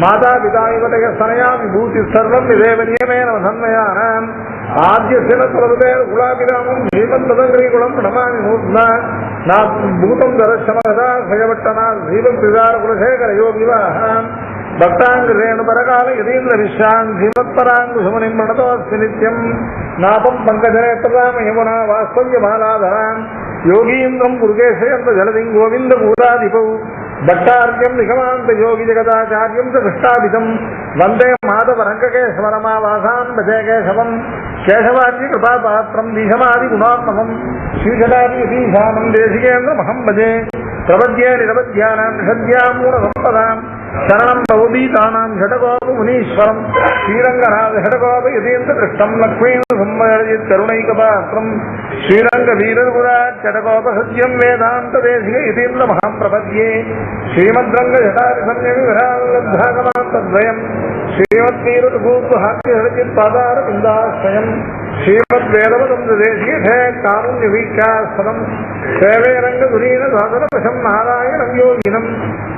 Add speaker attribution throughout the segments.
Speaker 1: माता पिता सनया विभूति सर्वं विदेव नियमेन सन्मयानाम् आद्यस्य प्रभुते कुलाभिरामं श्रीमन्तदङ्ग्रीकुलं प्रणमामि मूर्ध्ना भूतं दर्शमदा भयवट्टनाथ श्रीमन् त्रिदारकुलशेखर योगिवाः भक्ताङ्गरेणुपरकाल यतीन्द्र विश्रान् श्रीमत्पराङ्गुशमुनिं प्रणतोऽस्मि नित्यं नापं पङ्कजनेत्रराम यमुना वास्तव्यमालाधरान् योगीन्द्रं पुरुकेशयन्त जलदिं गोविन्दभूताधिपौ भट्टार्यं निगमान्त योगी जगदाचार्यं च कृष्णाभिधं वन्दे माधवरङ्गकेशवरमावासान् भजे केशवं केशवाद्य कृपापात्रं दीशमादिगुणात्मकं श्रीशतादियतीशानं देशिकेन्द्रमहं भजे प्रपद्ये निरवध्यानां षड्यामूलसम्पदां शरणं भवदीतानां षटकोपमुनीश्वरं श्रीरङ्गनाथ षटकोप यतीन्द्रकृष्णं लक्ष्मीसंवरजित् करुणैकपात्रं श्रीरङ्गवीरपुरात् षटकोपसत्यं वेदान्तदेशिक यतीन्द्रमहं प्रपद्ये श्रीमद्रङ्गजटारिसंयमिविरागमान्तद्वयं श्रीमद्वीरभूतहास्यहरचित्पादारविन्दाश्रयं श्रीमद्वेदवदन्तदेशिके कारुण्यवीक्षास्पदं सेवेरङ्गधुरीनसाधनवशं नारायणं योगिनं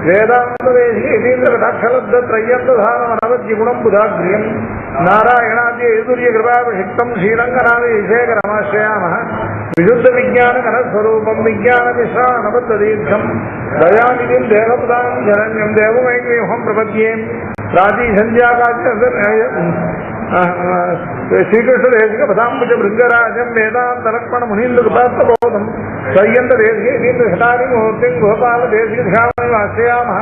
Speaker 1: वेदान्तदेशिके यतीन्द्रकटाक्षलब्धत्रय्यन्तधारमनवद्यगुणं बुधाग्र्यं नारायणाद्यैतुर्यकृपाभिषिक्तं श्रीरङ्गनाथशेखरमाश्रयामः विशुद्धविज्ञानघनस्वरूपं विज्ञानविश्रानबद्धदीर्घं दयानिधिं देवपदां शरण्यं देवमैक्यहं प्रपद्ये श्रीकृष्णदेशिक पदाम्बुज भृङ्गराजं वेदान्तलक्ष्मण मुनीन्द्रकृपात्तबोधं सय्यन्तदेशिके गोपालदेशिकधिकामनिवाश्रयामः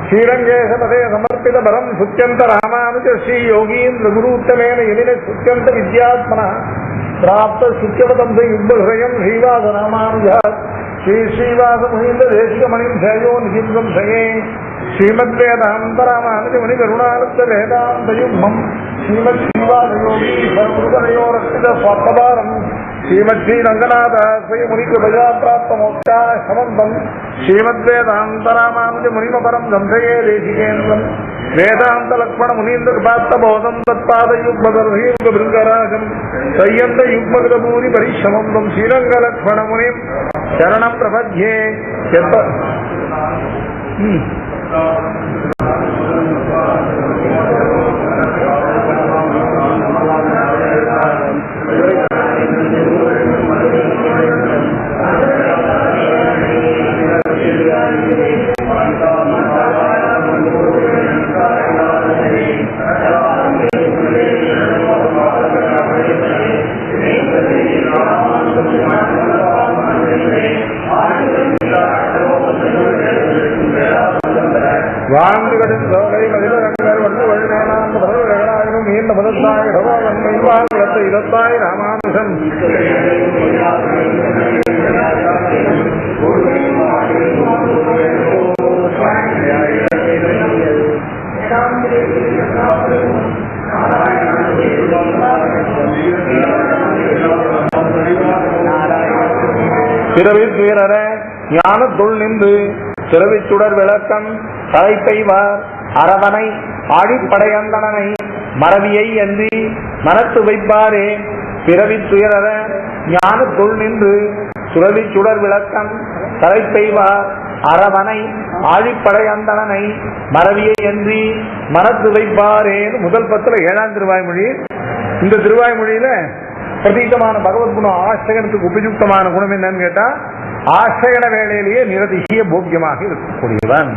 Speaker 1: श्रीरङ्गेशपदे समर्पितबलं सुत्यन्तरामानुज श्रीयोगीन्द्रगुरूत्तमेन यमिन सुत्यन्तविद्यात्मनः प्राप्तसुत्यपदं स युग्महृदयं श्रीवासरामानुजात् श्रीश्रीवासमुनीन्द्रदेशिकमणिं शयो निजिं शये श्रीमद्वेदान्तरामानुजमुनिकरुणालब्धवेदान्तयुग्मं श्रीमद्श्रीवासयोगीश्वरगुरुपदयोरक्षितस्वात्मभारं श्रीमद्श्रीरङ्गनाथाश्रयमुनिकृपया प्राप्तमोक्षाशमन्तं श्रीमद्वेदान्तरामानुजमुनिमपरं संशये देशिकेन्द्रं वेदान्तलक्ष्मणमुनीन्द्रकृपात्तबोधं तत्पादयुग्मगर्भीर्गभृङ्गराजं सय्यन्तयुग्मगतभूरिपरिश्रमं तं श्रीरङ्गलक्ष्मणमुनिं शरणं प्रपद्ये ராமானுஷம் பிறவித்துயர ஞானத்துள் நின்று பிறவிச்சுடர் விளக்கம் தலைப்பைவார் அரவணை ஆழிப்படையந்தனை மறவியை அன்றி மனத்து வைப்பாரே பிறவித்துயர ஞானத்துள் நின்று சுரவிச்சுடர் விளக்கம் தலைப்பைவார் அரவணை ஆழிப்படையந்தனை மறவியை அன்றி மனத்து வைப்பாரேன்னு முதல் பத்துல 7ஆம் திருவாய்மொழி. இந்த திருவாய்மொழியில பிரதீகமான பகவத் குணம் ஆசிரியனுக்கு உபயுக்தமான குணம் என்னன்னு கேட்டா ஆசிரியன வேளையிலேயே நிரதிசிய போக்கியமாக இருக்கக்கூடியவன்.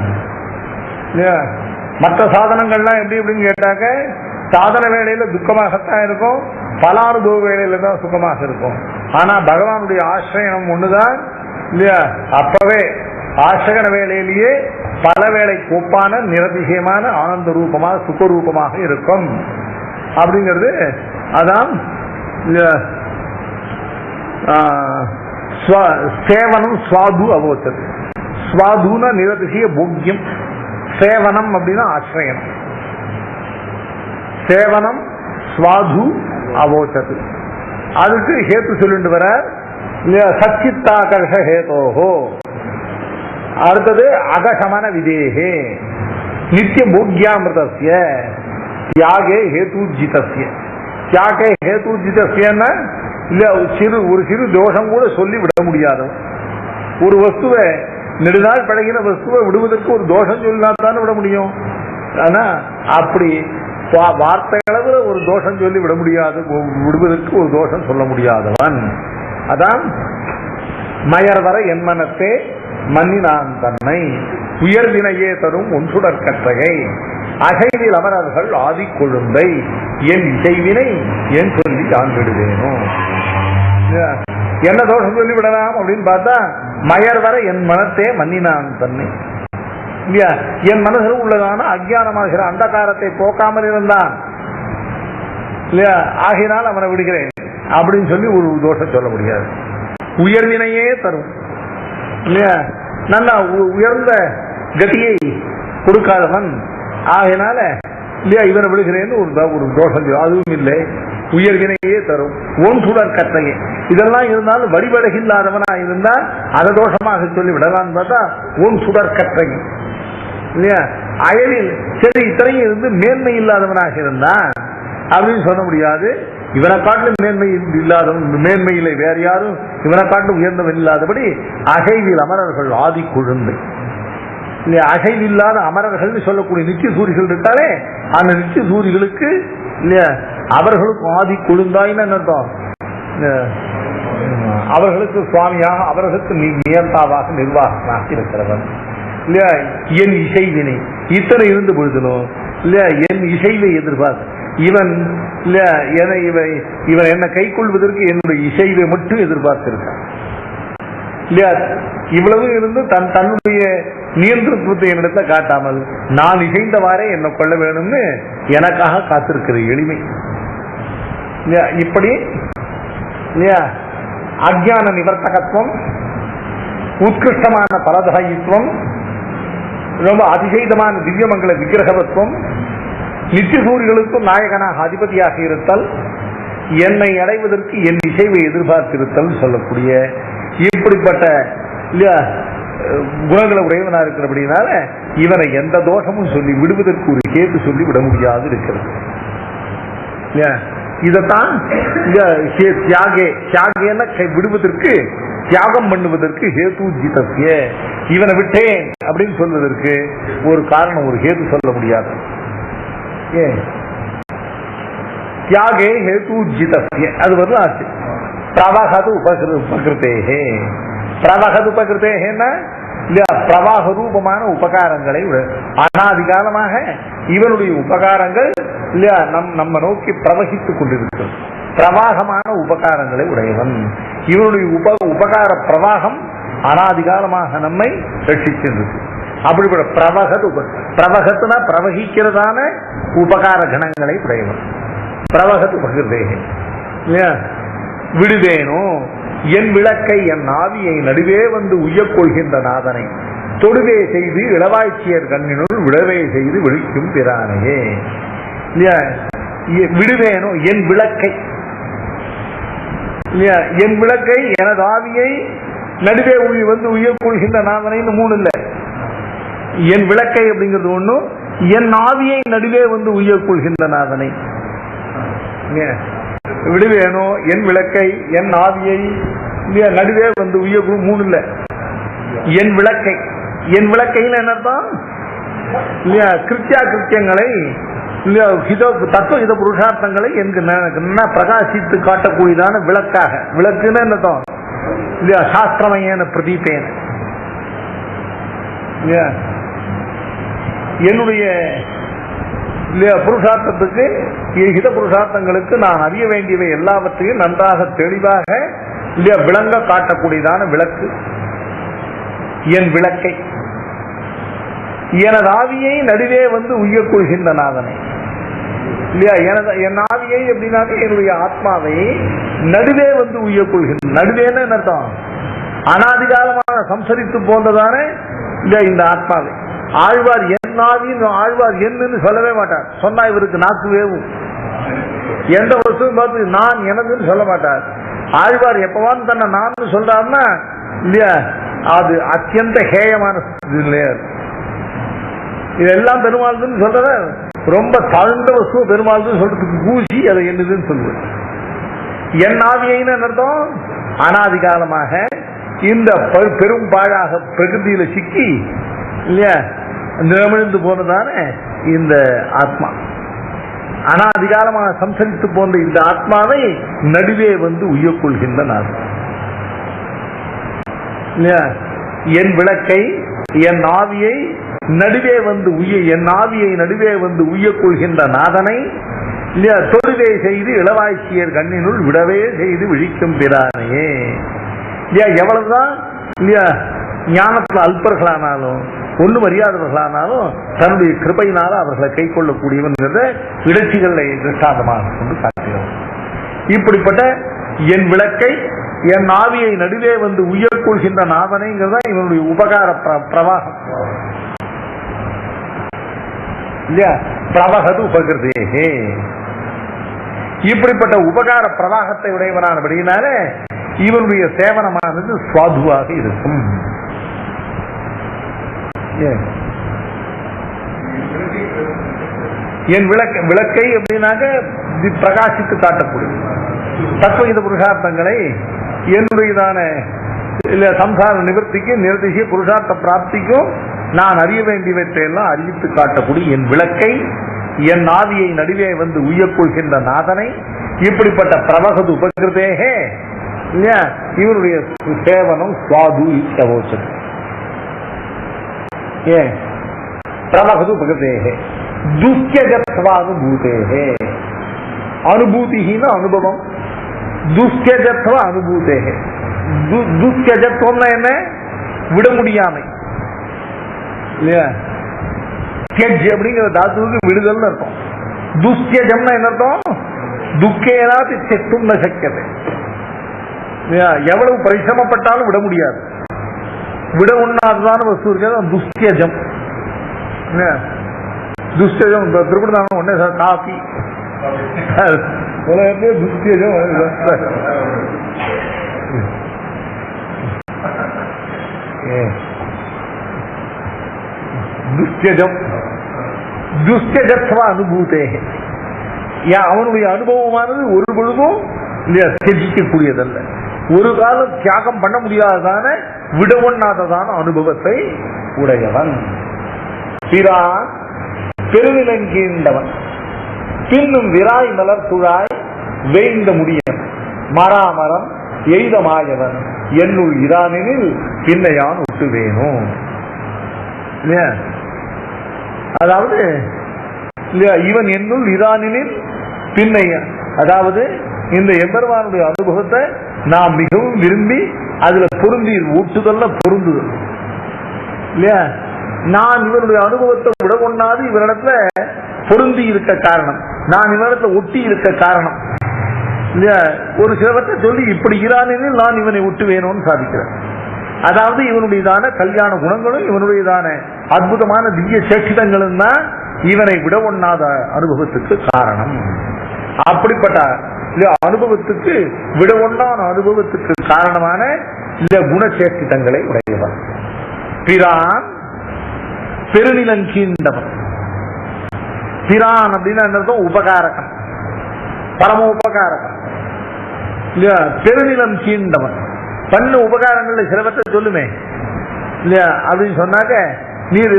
Speaker 1: மற்ற சாதனங்கள்லாம் எப்படி எப்படின்னு கேட்டாக்க சாதன வேளையில துக்கமாகத்தான் இருக்கும், பலானுபவ வேளையில தான் சுகமாக இருக்கும். ஆனா பகவானுடைய ஆசிரியனம் ஒண்ணுதான் இல்லையா, அப்பவே ஆசிரியன வேளையிலேயே பல வேளை கோப்பான நிரதிசயமான ஆனந்த ரூபமாக சுகரூபமாக இருக்கும் அப்படிங்கிறது. அதான் சேவனம் சுவாது அவோச்சது. சுவாதுன நிரதிசய போக்கியம், சேவனம் அப்படின்னா ஆசிரியனம். சேவனம் ஸ்வாது அவோச்சது. அதுக்கு ஹேத்து சொல்லிட்டு வர சச்சித்தாகர்ஷ ஹேதோஹோ. அடுத்தது அகசமன விதேகே நித்திய போக்யாமிருதஸ்ய தியாகே ஹேதுஜிதஸ்ய. தியாகே ஹேதுஜிதஸ்யன்னா இல்ல ஒரு சிறு தோஷம் கூட சொல்லி விட முடியாது. ஒரு வஸ்துவை நெடுநாள் பழகின வஸ்துவை விடுவதற்கு ஒரு தோஷம் சொல்லாதானே விட முடியும். ஆனா அப்படி வார்த்தைகளவுல ஒரு தோஷம் சொல்லி விட முடியாது, விடுவதற்கு ஒரு தோஷம் சொல்ல முடியாதவன். அதான் மயர் வர என் மனத்தே மன்னினான் தன்னை உயர்வினையே தரும் ஒன்றுடற் கற்றகை அகைவில் அமரர்கள் ஆதி கொழுந்தை என் இசைவினை என் சொல்லி ஆண்டிடுவேனோ. என்ன தோஷம் சொல்லி விடலாம் அப்படின்னு பார்த்தா மயர் வர என் மனத்தே மன்னினான் தன்னை. இல்லையா, என் மனசில் உள்ளதான அஜ்ஞானமாகிற அந்தகாரத்தை போக்காமல் இருந்தான் இல்லையா, ஆகினால் அவனை விடுகிறேன் அப்படின்னு சொல்லி ஒரு தோஷம் சொல்ல முடியாது. உயர்வினையே தரும் இல்லையா, நல்லா உயர்ந்த கதியை கொடுக்காதவன் ஆகினால இல்லையா இவனை விடுகிறேன்னு ஒரு தோஷம் அதுவும் இல்லை. உயர்வினையே தரும் ஒன் சுடர் கத்தையே. இதெல்லாம் இருந்தாலும் வழிபடகில்லாதவனா இருந்தா அதை தோஷமாக சொல்லி விடலான்னு பார்த்தா ஒன் சுடர் கத்தை இல்லையா. அயலில் சரி இத்தனையும் இருந்து மேன்மை இல்லாதவனாக இருந்தான் அப்படின்னு சொல்ல முடியாது. இவனை காட்டிலும் மேன்மை இல்லாதவன், மேன்மையிலே வேற யாரும் இவனை காட்டிலும் உயர்ந்தவன் இல்லாதபடி அகைவில் அமரர்கள் ஆதி கொழுந்து இல்லையா. அகைவில்லாத அமரர்கள் சொல்லக்கூடிய நித்திய சூரிகள் இருக்காலே அந்த நித்திய சூரிகளுக்கு இல்லையா அவர்களுக்கும் ஆதி கொழுந்தாயின்னு அர்த்தம். அவர்களுக்கு சுவாமியாக அவர்களுக்கு நீ நியந்தாவாக நிர்வாகமாக இருக்கிறவன் இல்லையா. என் இசைவினை இத்தனை இருந்து பொழுதணும் இல்லையா, என் இசைவை எதிர்பார்க்க இவன் இல்லையா இவன் என்ன கை கொள்வதற்கு என்னுடைய இசைவை மட்டும் எதிர்பார்த்திருக்கான் இல்லையா. இவ்வளவு இருந்து தன்னுடைய நியந்திரத்துவத்தை என்னிடத்தை காட்டாமல் நான் இசைந்தவாறே என்னை கொள்ள வேணும்னு எனக்காக காத்திருக்கிற எளிமை இல்லையா. இப்படி இல்லையா அஜ்ஞான நிவர்த்தகத்துவம், உத்கிருஷ்டமான பலதாயித்துவம், ரொம்ப அதிசயமான திவ்யமங்கல விக்கிரகத்துவம், நித்தியசூரிகளுக்கும் நாயகனாக அதிபதியாக இருத்தல், என்னை அடைவதற்கு என் இசைவை எதிர்பார்த்திருத்தல் சொல்லக்கூடிய இப்படிப்பட்ட இல்லையா குணங்களை உடையவனா இருக்கிறபடினால இவனை எந்த தோஷமும் சொல்லி விடுவதற்கு ஒரு கேட்டு சொல்லி விட முடியாது இருக்கிறது. இதத்தான் விடுவதற்கு தியாகம் பண்ணுவதற்கு ஹேது ஜிதஸ்ய. இவனை விட்டேன் அப்படின்னு சொல்வதற்கு ஒரு காரணம், ஒரு ஹேது சொல்ல முடியாது. ஏன் தியாகே ஹேது ஜிதஸ்ய அது வரலாச்சு. பிரவாகது உபகிருத்தேகே. பிரவாகது உபகிருத்தேகன்னா இல்லையா பிரவாக ரூபமான உபகாரங்களை அனாதிகாலமாக இவனுடைய உபகாரங்கள் இல்லையா நம்ம நோக்கி பிரவகித்துக் கொண்டிருக்கிறது. பிரவாகமான உபகாரங்களை உடையவன் இவனுடைய உபகார பிரவாகம் அனாதிகாலமாக நம்மை ரட்சிக்கின்றது. அப்படிப்பட்ட பிரவகத்துனா பிரவகிக்கிறதான உபகார கணங்களை உடையவன். பிரவகத்து உபகிருத்தேகே இல்லையா. விடுவேனோ என் விளக்கை என் ஆவியை நடுவே வந்து உய்யக் கொள்கின்ற நாதனை தொடுவே செய்து இளவாய்ச்சியர் கண்ணினுள் விடவே செய்து விழிக்கும் பிரானையே. விடுவேனோ என் விளக்கை என் விளக்கை எனது ஆவியை நடுவே வந்து உய்யக் கொள்கின்ற நாதனைன்னு மூணு இல்லை. என் விளக்கை அப்படிங்கிறது ஒண்ணு, என் ஆவியை நடுவே வந்து உய்யக் கொள்கின்ற நாதனை. விடுவேனோ என் விளக்கை என் ஆவியை நடுவே வந்து உய்ய மூணு இல்ல. என் விளக்கை என் விளக்கைன்னு என்னதான் இல்லையா கிருத்தியா கிருத்தியங்களை இல்லையா தத்துவ இத புருஷார்த்தங்களை எனக்கு பிரகாசித்து காட்டக்கூடியதான விளக்காக. விளக்குன்னு என்னதான் இல்லையா சாஸ்திரமையான பிரதீபேன இல்லையா என்னுடைய இல்லையா புருஷார்த்தத்துக்கு ஹித புருஷார்த்தங்களுக்கு நான் அறிய வேண்டியவை எல்லாவற்றையும் நன்றாக தெளிவாக இல்லையா விளங்க காட்டக்கூடியதான விளக்கு என் விளக்கை. எனது ஆவியை நடுவே வந்து உய்யக் கொள்கின்ற நாதனை இல்லையா. என் ஆவியை அப்படின்னாக்க என்னுடைய ஆத்மாவை நடுவே வந்து உய்யக் கொள்கின்ற. நடுவேன்னு அர்த்தம் அனாதிகாலமான சம்சரித்து போன்றதான இல்லையா இந்த ஆத்மாவை. ஆழ்வார் என் ஆவின்னு ஆழ்வார் என்னன்னு சொல்லவே மாட்டார். சொன்னா இவருக்கு நாக்கு வேவும். எந்த வஸ்துவும் பார்த்து நான் எனதுன்னு சொல்ல மாட்டார். ஆழ்வார் எப்பவான்னு தன்னை நான் சொல்றாருன்னா இல்லையா, அது அத்தியந்த ஹேயமான இல்லையா. இதெல்லாம் பெருமாள்னு சொல்றத ரொம்ப தாழ்ந்த வஸ்துவ பெருமாள்னு சொல்றதுக்கு பூசி அதை என்னதுன்னு சொல்லுவேன். என் ஆவியைன்னு அர்த்தம் அனாதிகாலமாக இந்த பெரும் பாழாக பிரகிருதியில சிக்கி இல்லையா நிமிழ்ந்து போனதானே இந்த ஆத்மா. அனாதிகாலமாக சம்சரித்து போன்ற இந்த ஆத்மாவை நடுவே வந்து உய்யக்கொள்கின்ற நாதன் இல்லையா. என் விளக்கை என் ஆவியை நடுவே வந்து என் ஆவியை நடுவே வந்து உய்யக்கொள்கின்ற நாதனை இல்லையா தொழுவே செய்து இளவாய்ச்சியர் கண்ணினுள் விடவே செய்து விழிக்கும் பிரானையே. இல்லையா எவ்வளவுதான் இல்லையா ஞானத்துல அல்பர்களானாலும் ஒன்றும் அறியாதவர்களானாலும் தன்னுடைய கிருபையினால அவர்களை கை கொள்ளக்கூடியவன்கிறத இடைச்சிகளை திருஷ்டாந்தமாக கொண்டு காட்டுகிறோம். இப்படிப்பட்ட என் விளக்கை என் ஆவியை நடுவே வந்து உயர்கொள்கின்ற நாதனைங்கிறதா இவனுடைய உபகார பிரவாகம் இல்லையா. பிரவகது உபகிருதே. இப்படிப்பட்ட உபகார பிரவாகத்தை உடையவனானபடியினாலே இவனுடைய சேவனமானது சுவாதுவாக இருக்கும். என் விளக்கை அப்படின்னாக்க பிரகாசித்து காட்டக்கூடிய தத்துவ புருஷார்த்தங்களை என்னுடையதான சம்சார நிவர்த்திக்கு நிர்திசிய புருஷார்த்த பிராப்திக்கும் நான் அறிய வேண்டியவற்றை எல்லாம் அறிவித்து காட்டக்கூடிய என் விளக்கை என் ஆவியை நடுவே வந்து உய்யக்கொள்கின்ற நாதனை இப்படிப்பட்ட பிரவகது உபகிருதேகே இல்லையா இவருடைய சேவனம் சுவாது இச்சவோச்சது. ஏன் பிரவகது உபகிருதேகே துஷ்யஜத்வானுபூதேகே. அனுபூதிஹீன அனுபவம் துஷ்யஜத்வ அனுபூதேகே. துஷ்யஜத்வம்னா என்ன? விட முடியாமை இல்லையா. தியஜ் அப்படிங்கிற தாத்துவுக்கு விடுதல் அர்த்தம். துஷ்யஜம்னா என்ன அர்த்தம்? துக்கேனா தியக்தும் ந சக்கியதே. எவ்வளவு பரிசிரமப்பட்டாலும் விட முடியாது. விட உண்ணாததான வஸ்து இருக்கிறது துஷ்யஜம். துஷ்யஜம் திருப்பதான ஒன்னே சார் காஃபி உலகத்திலே துஷ்யஜம். துஷ்யஜம் துஷ்யஜத்வ அனுபூதே. அவனுடைய அனுபவமானது ஒரு பொழுதும் தியஜிக்கக்கூடியதல்ல. ஒரு காலம் தியாகம் பண்ண முடியாததான விட ஒண்ணாததான அனுபவத்தை உடையவன். பிரான் பெருநிலங்கீண்டவன் பின்னும் விராய் மலர் துழாய் வேந்த முடியன் மராமரம் எய்தமாயவன் என்னுள் இரானெனில் பின்னையான் ஒட்டுவேணும். அதாவது இவன் என்னுள் இரானெனில் பின்னைய, அதாவது இந்த எம்பெருமானுடைய அனுபவத்தை நாம் மிகவும் விரும்பி அதுல பொருந்தி ஊட்டுதல்ல பொருந்துதல் இல்லையா. நான் இவருடைய அனுபவத்தை விட கொண்டாது இவரிடத்துல பொருந்தி இருக்க காரணம், நான் இவரிடத்துல ஒட்டி இருக்க காரணம் இல்லையா. ஒரு சிலவற்றை சொல்லி இப்படி இரானெனில் நான் இவனை ஒட்டு வேணும்னு சாதிக்கிறேன். அதாவது இவனுடையதான கல்யாண குணங்களும் இவனுடையதான அற்புதமான திவ்ய சேட்சிதங்களும் தான் இவனை விட ஒண்ணாத அனுபவத்துக்கு காரணம். அப்படிப்பட்ட அனுபவத்துக்கு விட ஒண்ணான அனுபவத்துக்கு காரணமான இந்த குணச்சேஷ்டிதங்களை உடையவன். பிரான் பெருநிலங்கீண்டவன். பிரான் அப்படின்னா என்ன? உபகாரகம், பரம உபகாரகம் இல்லையா. பெருநிலம் கீண்டவன் பண்ண உபகாரங்கள்ல சிலவற்றை சொல்லுமே இல்லையா. அப்படின்னு சொன்னாக்க நீர்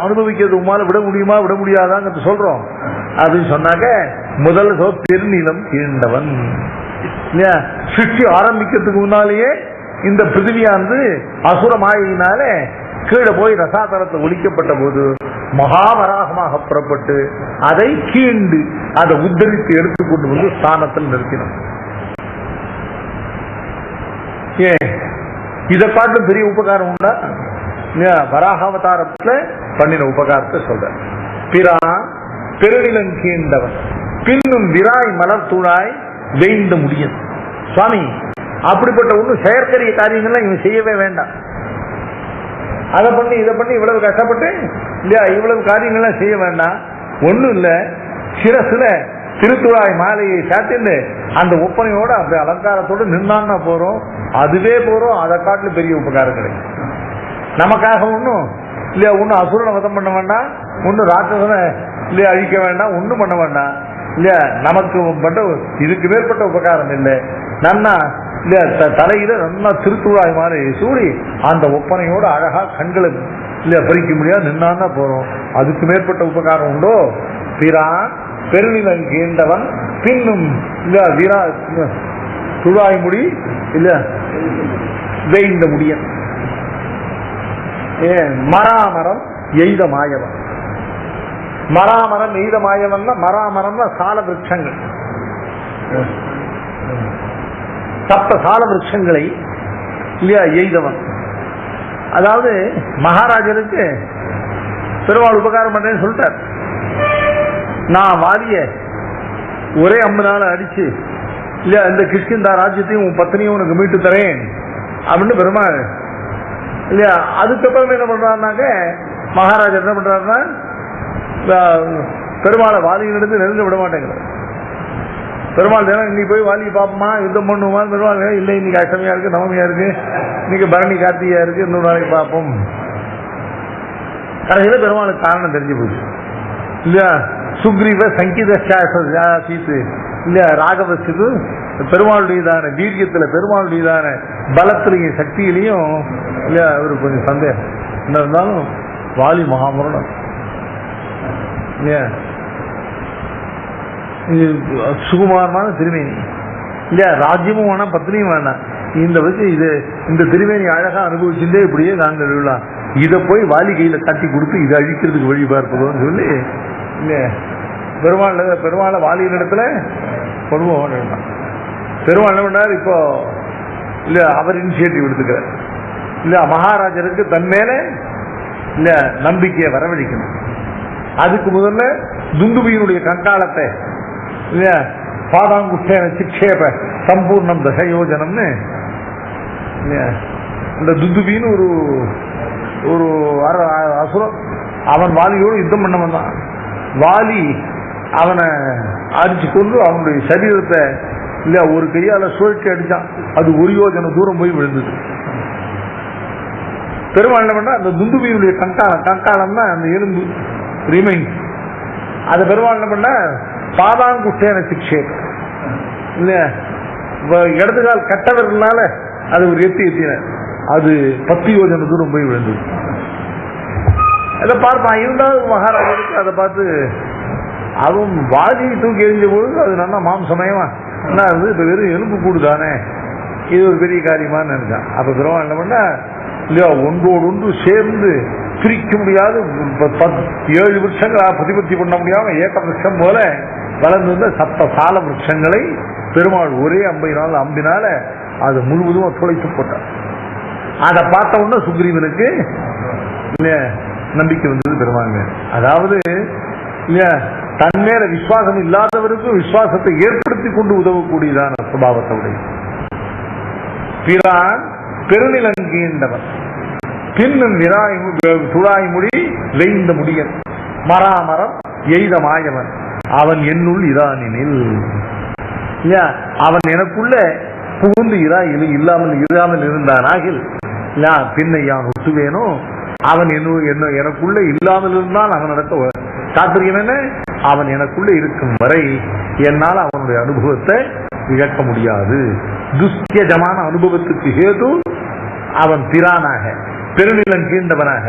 Speaker 1: அனுபவிக்கிறது உமால விட முடியுமா விட முடியாதான்னு சொல்றோம். அப்படின்னு சொன்னாக்க முதல்ல பெருநிலம் கீண்டவன் இல்லையா. சிருஷ்டி ஆரம்பிக்கிறதுக்கு முன்னாலேயே இந்த பிருத்திவியானது அசுர மாயினால கீழே போய் ரசாதரத்தை ஒழிக்கப்பட்ட போது மகாவராகமாக புறப்பட்டு அதை கீண்டு அதை உத்தரித்து எடுத்துக்கொண்டு வந்து ஸ்தானத்தில் நிறுத்தினோம். ஏன் இதை காட்டு பெரிய உபகாரம் உண்டா? வராகாவதாரத்துல பண்ணின உபகாரத்தை சொல்ற. பிரான் பெருநிலங்கீண்டவன் பின்னும் விராய் மலர் தூளாய் வேய்ந்த முடியும். சுவாமி அப்படிப்பட்ட ஒன்றும் செயற்கரிய காரியங்கள்லாம் இவன் செய்யவே வேண்டாம். அதை பண்ணி இதை பண்ணி இவ்வளவு கஷ்டப்பட்டு இல்லையா? இவ்வளவு காரியங்கள்லாம் செய்ய வேண்டாம், ஒண்ணும் இல்லை, சிரசுல திருத்துழாய் மாலையை சாத்தின்னு அந்த ஒப்பனையோட அப்படி அலங்காரத்தோடு நின்னான்னா போறோம், அதுவே போறோம். அதை காட்டிலும் பெரிய உபகாரம் கிடைக்கும். நமக்காக ஒன்றும் இல்லையா, ஒன்றும் அசுரனை வதம் பண்ண வேண்டாம், ஒன்றும் ராட்சசனை இல்லையா அழிக்க வேண்டாம், ஒன்றும் பண்ண வேண்டாம் இல்லையா. நமக்கு பட்ட இதுக்கு மேற்பட்ட உபகாரம் இல்லை. நன்னா இல்லையா தலையில நல்லா திருத்துழாய் மாலை சூடி அந்த ஒப்பனையோட அழகா கண்களை இல்லையா பறிக்க முடியாது நின்னான்னா போறோம். அதுக்கு மேற்பட்ட உபகாரம் உண்டோ? பிரான் பெருநிலன் கேண்டவன் பின்னும் இல்ல வீரா துழாய் முடி இல்ல வேய்ந்த முடியன் மராமரம் எய்த மாயவன். மராமரம் எய்த மாயவன், மராமரம் சால விருட்சங்கள், சப்த சால விருட்சங்களை இல்லையா எய்தவன். அதாவது மகாராஜருக்கு பெருமாள் உபகாரம் பண்றேன்னு சொல்லிட்டார். நான் வாலிய ஒரே அம்புனால அடிச்சு இல்லையா இந்த கிஷ்கிந்தா ராஜ்யத்தையும் உன் பத்னியும் உனக்கு மீட்டு தரேன் அப்படின்னு பெருமாள் இல்லையா. அதுக்கப்புறம் என்ன பண்றாருனாக்க மகாராஜா என்ன பண்றாருன்னா பெருமாளை வாலியிலிருந்து நெருங்க விட மாட்டேங்கிறார். பெருமாள் தினம் இன்னைக்கு போய் வாலியை பார்ப்போமா, யுத்தம் பண்ணுமா? பெருமாள் இல்லை, இன்னைக்கு அஷ்டமியா இருக்கு, நவமியா இருக்கு, இன்னைக்கு பரணி கார்த்திகையா இருக்கு, இன்னொரு நாளைக்கு பார்ப்போம். கடைசியில் பெருமாளுக்கு காரணம் தெரிஞ்சு போச்சு இல்லையா. சுக்ரீவ சங்கீதீத்து இல்லையா ராகவசுக்கு பெருமாளுடையதான வீரியத்துல பெருமாளுடையதான பலத்திலையும் சக்தியிலையும் இல்லையா அவருக்கு கொஞ்சம் சந்தேகம். என்ன இருந்தாலும் வாலி மகாமுரணம் இல்லையா, சுகுமாரமான திருமேனி இல்லையா, ராஜ்யமும் வேணாம் பத்னியும் வேணாம், இந்த வச்சு இது இந்த திருமேனி அழகா அனுபவிச்சுட்டே இப்படியே நாங்கள் விழலாம். இதை போய் வாலி கையில தட்டி கொடுத்து இதை அழிக்கிறதுக்கு வழி பார்ப்பதோன்னு சொல்லி இல்லையா பெருமாளை வாலியின் இடத்துல கொடுவோம். பெருமாள் என்ன பண்ணார் இப்போ இல்ல அவர் இனிஷியேட்டிவ் எடுத்துக்கிறார் இல்ல, மகாராஜருக்கு தன் மேல இல்ல நம்பிக்கையை வரவழைக்கணும். அதுக்கு முதல்ல துந்துபியினுடைய கங்காளத்தை இல்லையா பாதாங்குஷ்டேன சிக்ஷேப சம்பூர்ணம் தசயோஜனம்னு இந்த துந்துபின்னு ஒரு ஒரு அசுரம் அவன் வாலியோடு யுத்தம் பண்ண வந்தான். வாலி அவனை அடிச்சு கொண்டு அவனுடைய சரீரத்தை இல்ல ஒரு கையால சுழற்சி அடிச்சான். அது ஒரு யோஜனை தூரம் போய் விழுந்தது. பெருமாள் என்ன பண்ணா அந்த துந்துபியினுடைய கங்காளம் தான் அந்த எலும்பு ரிமைன்ஸ். அது பெருமாள் என்ன பண்ண பாதாங்குஷ்டேன சிக்ஷே இல்லையா இடதுகால் கட்டவர்களால அது ஒரு எத்தின அது 10 யோஜனை தூரம் போய் விழுந்தது. அதை பார்ப்பான். இருந்தாலும் மகாராஜருக்கு அதை பார்த்து அவன் வாதியை தூக்கி எறிஞ்ச பொழுது அது நல்லா மாம்சமயமா என்ன இருந்தது, இப்ப வெறும் எலும்பு கூடுதானே, இது ஒரு பெரிய காரியமானு நினைச்சான். அப்ப பெருமாள் என்ன பண்ண இல்லையா ஒன்றோடு ஒன்று சேர்ந்து பிரிக்க முடியாது 7 விருட்சங்கள் பிரதிபத்தி பண்ண முடியாம ஏக விருட்சம் போல வளர்ந்து வந்த சப்த சால விருட்சங்களை பெருமாள் ஒரே அம்பினால அது முழுவதும் துளைத்து போட்டார். அதை பார்த்த உடனே சுக்ரீவனுக்கு நம்பிக்கை வந்தது பெருமாள். அதாவது இல்லையா தன் மேல விசுவாசம் இல்லாதவருக்கு விசுவாசத்தை ஏற்படுத்தி கொண்டு உதவக்கூடியதான சுபாவத்தோடைய பிரான் பெருநிலங்கீண்டவன் பின்னும் துழாய் முடி வெய்ந்த முடியன் மராமரம் எய்த மாயவன் அவன் என்னுள் இரானினில் அவன் எனக்குள்ள புகுந்து இல்லாமல் இருந்தானாகில் பின்னை யான் ஒட்டுவேனோ அவன் எனக்குள்ள இல்லாமல் இருந்தால் அவன் நடக்க தாத்பரியம் என்ன, அவன் எனக்குள்ள இருக்கும் வரை என்னால் அவனுடைய அனுபவத்தை இழக்க முடியாது. துஷ்யஜமான அனுபவத்துக்கு ஹேது அவன் திரானாக பெருநிலன் கீண்டவனாக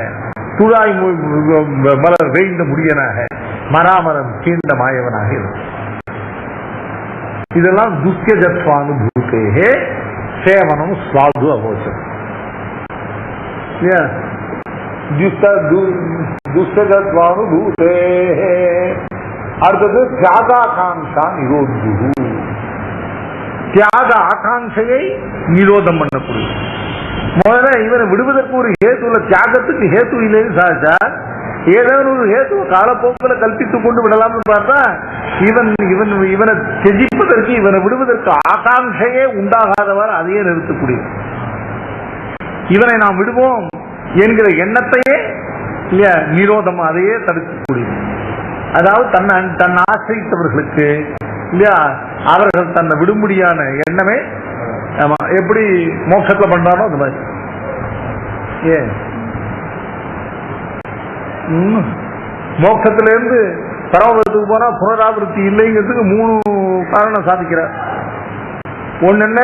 Speaker 1: துழாய் மலர் வேய்ந்த முடியனாக மராமரம் கீண்ட மாயவனாக இருக்கும். இதெல்லாம் துஷ்யஜத்வானுபூத்தே சேவனம் சுவாது அவோச்சம். துஷ்யஜத்வானுபூத்தே அடுத்தது தியாகாகாங்ஷா நிரோது. தியாக ஆகாங்கையை நிரோதம் பண்ணக்கூடிய முதல்ல இவனை விடுவதற்கு ஒரு ஹேத்துல தியாகத்துக்கு ஹேத்து இல்லைன்னு சாச்சா ஏதாவது ஒரு ஹேத்துவ காலப்போக்கில் கல்பித்துக் கொண்டு விடலாம்னு பார்த்தா இவனை தெஜிப்பதற்கு இவனை விடுவதற்கு ஆகாங்கையே உண்டாகாதவாறு அதையே நிறுத்தக்கூடிய இவனை நாம் விடுவோம் என்கிற எண்ணத்தையே இல்லையா நிரோதம் அதையே தடுக்கக்கூடியது. அதாவது தன்னை ஆசிரியத்தவர்களுக்கு இல்லையா அவர்கள் தன்னை விடும்படியான எண்ணமே எப்படி மோட்சத்துல பண்றானோ அது மாதிரி. மோட்சத்தில இருந்து பரமபதத்துக்கு போனா புனராவருத்தி இல்லைங்கிறதுக்கு 3 காரணம் சாதிக்கிறார். ஒண்ணு என்ன?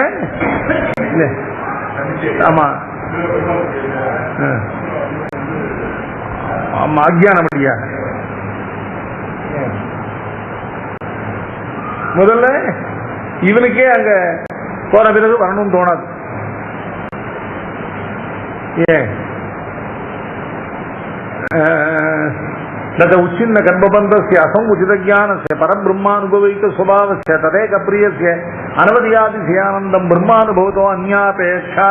Speaker 1: ஆமா ஆமா அஜ்ஞானமடியா. முதல்ல இவனுக்கே அங்க போன பிறகு வரணும்னு தோணாது. ஏன் உச்சின்ன கர்ப்பபந்தஸ்ய அசங்குச்சித ஞானஸ்ய பரபிரம்மானுபவிக்க சுபாவஸ்ய ததேக பிரியஸ்ய அனவதியாதிசயானந்தம் பிரம்மானுபவத்தோ அந்யாபேட்சா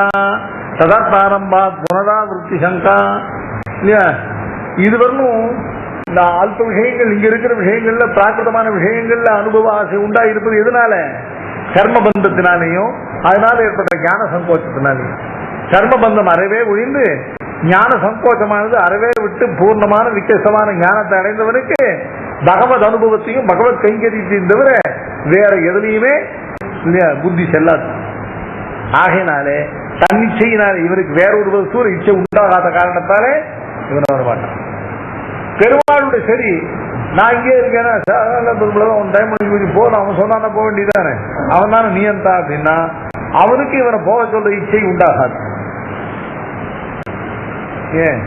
Speaker 1: ததாரம்பாத் புனராவருத்தி சங்கா. இல்லையா இது வரணும். இந்த அல்ப விஷயங்கள் இங்க இருக்கிற விஷயங்கள்ல பிராகிருதமான விஷயங்கள்ல அனுபவ ஆசை உண்டாயிருப்பது எதனால? கர்மபந்தத்தினாலேயும் அதனால ஏற்பட்ட ஞான சங்கோச்சத்தினாலேயும். கர்மபந்தம் அறவே ஒழிந்து ஞான சங்கோச்சமானது அறவே விட்டு பூர்ணமான விசேஷமான ஞானத்தை அடைந்தவனுக்கு பகவத் அனுபவத்தையும் பகவத் கைங்கரியத்தையும் தவிர வேற எதுலையுமே புத்தி செல்லாது. ஆகையினாலே தன்னிச்சையினாலே இவருக்கு வேற ஒரு வசூர் இச்சை உண்டாகாத காரணத்தாலே இவன் வர மாட்டான். பெருமாளுடைய சரி நான் இங்கே இருக்கேன்னா போன அவன் சொன்னா போக வேண்டியதானே, அவன் தானே நீயந்தா அப்படின்னா அவனுக்கு இவனை போக சொல்ற இச்சை உண்டாகாது. ஏன்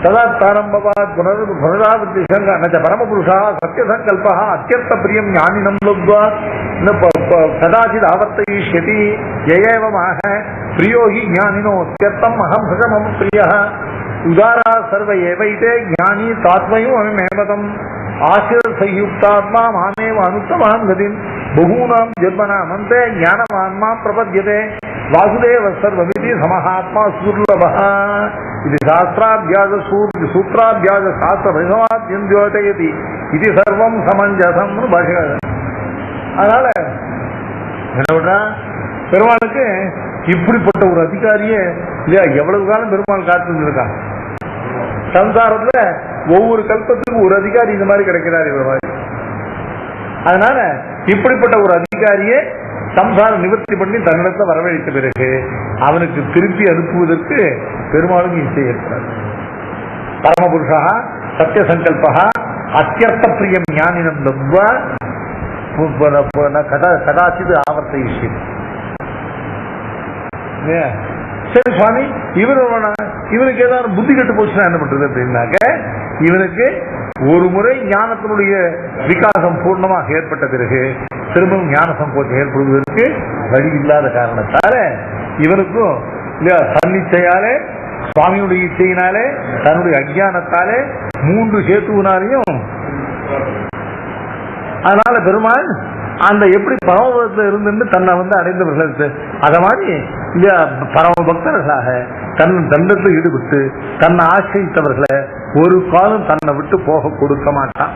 Speaker 1: ததாரம்பவாத் புனராவர்த்தி சங்க பரமபுருஷா சத்தியசங்கல்பா அத்தியர்த்த பிரியம் ஞானினம் லப்த்வா கதாச்சித் ஆவர்த்தயிஷ்யதி யயேவமாக பிரியோகி ஞானினோ அத்தியர்த்தம் அகம் சகமம் பிரியः உதாரா சர்வ ஏவைதே ஞானி தாத்மயம் அமிமேவதம் ஆசிர சயுக்தாத்மா மாமேவ அனுத்தமாம் கதிம் பகூனாம் ஜென்மனாம் அந்தே ஞானவான்மா பிரபத்யதே வாசுதேவ சர்வமிதி சமஹாத்மா சுர்லபஹ. இது சாஸ்திராபியாச சூத்ராபியாச சாஸ்திர பிரசமாத்யந்த்யோதயதி இது சர்வம் சமஞ்சசம் பாஷகாரர். அதனால என்ன பண்றா பெருமாளுக்கு இப்படிப்பட்ட ஒரு அதிகாரியே இல்லையா எவ்வளவு காலம் பெருமாள் காத்துருக்கான். சம்சாரத்துல ஒவ்வொரு கல்பத்துக்கும் ஒரு அதிகாரி இந்த மாதிரி கிடைக்கிறார் இவர் மாதிரி. அதனால இப்படிப்பட்ட ஒரு அதிகாரியே சம்சார நிவர்த்தி பண்ணி தன்னிடத்தை வரவழைத்த பிறகு அவனுக்கு திருப்பி அனுப்புவதற்கு பெருமாளுக்கு இச்சை ஏற்படாது. பரமபுருஷா சத்தியசங்கல்பா அத்தியர்த்த பிரியம் ஞானினம் லப்த்வா கதாச்சித் ஆவர்த்தயிஷ்யதி. சரி சுவாமி இவனுக்கு ஏதாவது புத்தி கட்டு போச்சுன்னா என்ன பண்றது அப்படின்னாக்க இவனுக்கு ஒரு முறை ஞானத்தினுடைய விகாசம் பூர்ணமாக ஏற்பட்ட பிறகு திரும்பவும் ஞான சங்கோச்சம் ஏற்படுவதற்கு வழி இல்லாத காரணத்தால இவனுக்கும் தன்னிச்சையாலே சுவாமியுடைய இச்சையினாலே தன்னுடைய அஜ்ஞானத்தாலே 3 சேத்துவினாலையும் அதனால பெருமாள் அந்த எப்படி பரமபதத்தில் இருந்து தன்னை அடைந்தவர்களுக்கு அத மாதிரி பரம பக்தர்களாக தண்டத்தில் ஈடுபட்டு தன்னை ஆசிரியத்தவர்களை ஒரு காலம் தன்னை விட்டு போக கொடுக்க மாட்டான்.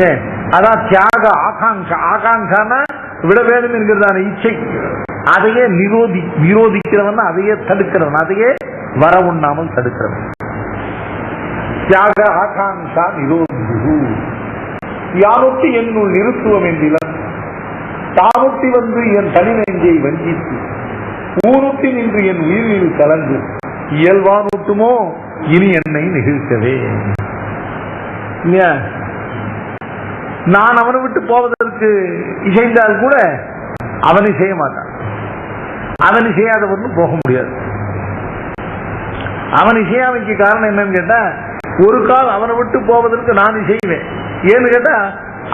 Speaker 1: ஏன் அதான் தியாக ஆகாங்கான விட வேண்டும் என்கிறதான இச்சை அதையே விரோதிக்கிறவன், அதையே தடுக்கிறவன், அதையே வர உண்ணாமல் தடுக்கிறவன். தியாக ஆகாங்கா நிரோதி யானொட்டி என்னுள் நிறுத்துவம் என்றிலன் தானொட்டி வந்து என் தனி நெஞ்சை வஞ்சித்து ஊனொட்டி நின்று என் உயிரில் கலந்து இயல்பானொட்டுமோ இனி என்னை நிகழ்த்தவே. நான் அவனை விட்டு போவதற்கு இசைந்தால் கூட அவனை செய்ய மாட்டான். அவனை செய்யாதவனும் போக முடியாது. அவனை செய்யாமைக்கு காரணம் என்னன்னு கேட்டா ஒரு கால் அவனை விட்டு போவதற்கு நான் செய்வேன். ஏன்னு கேட்டா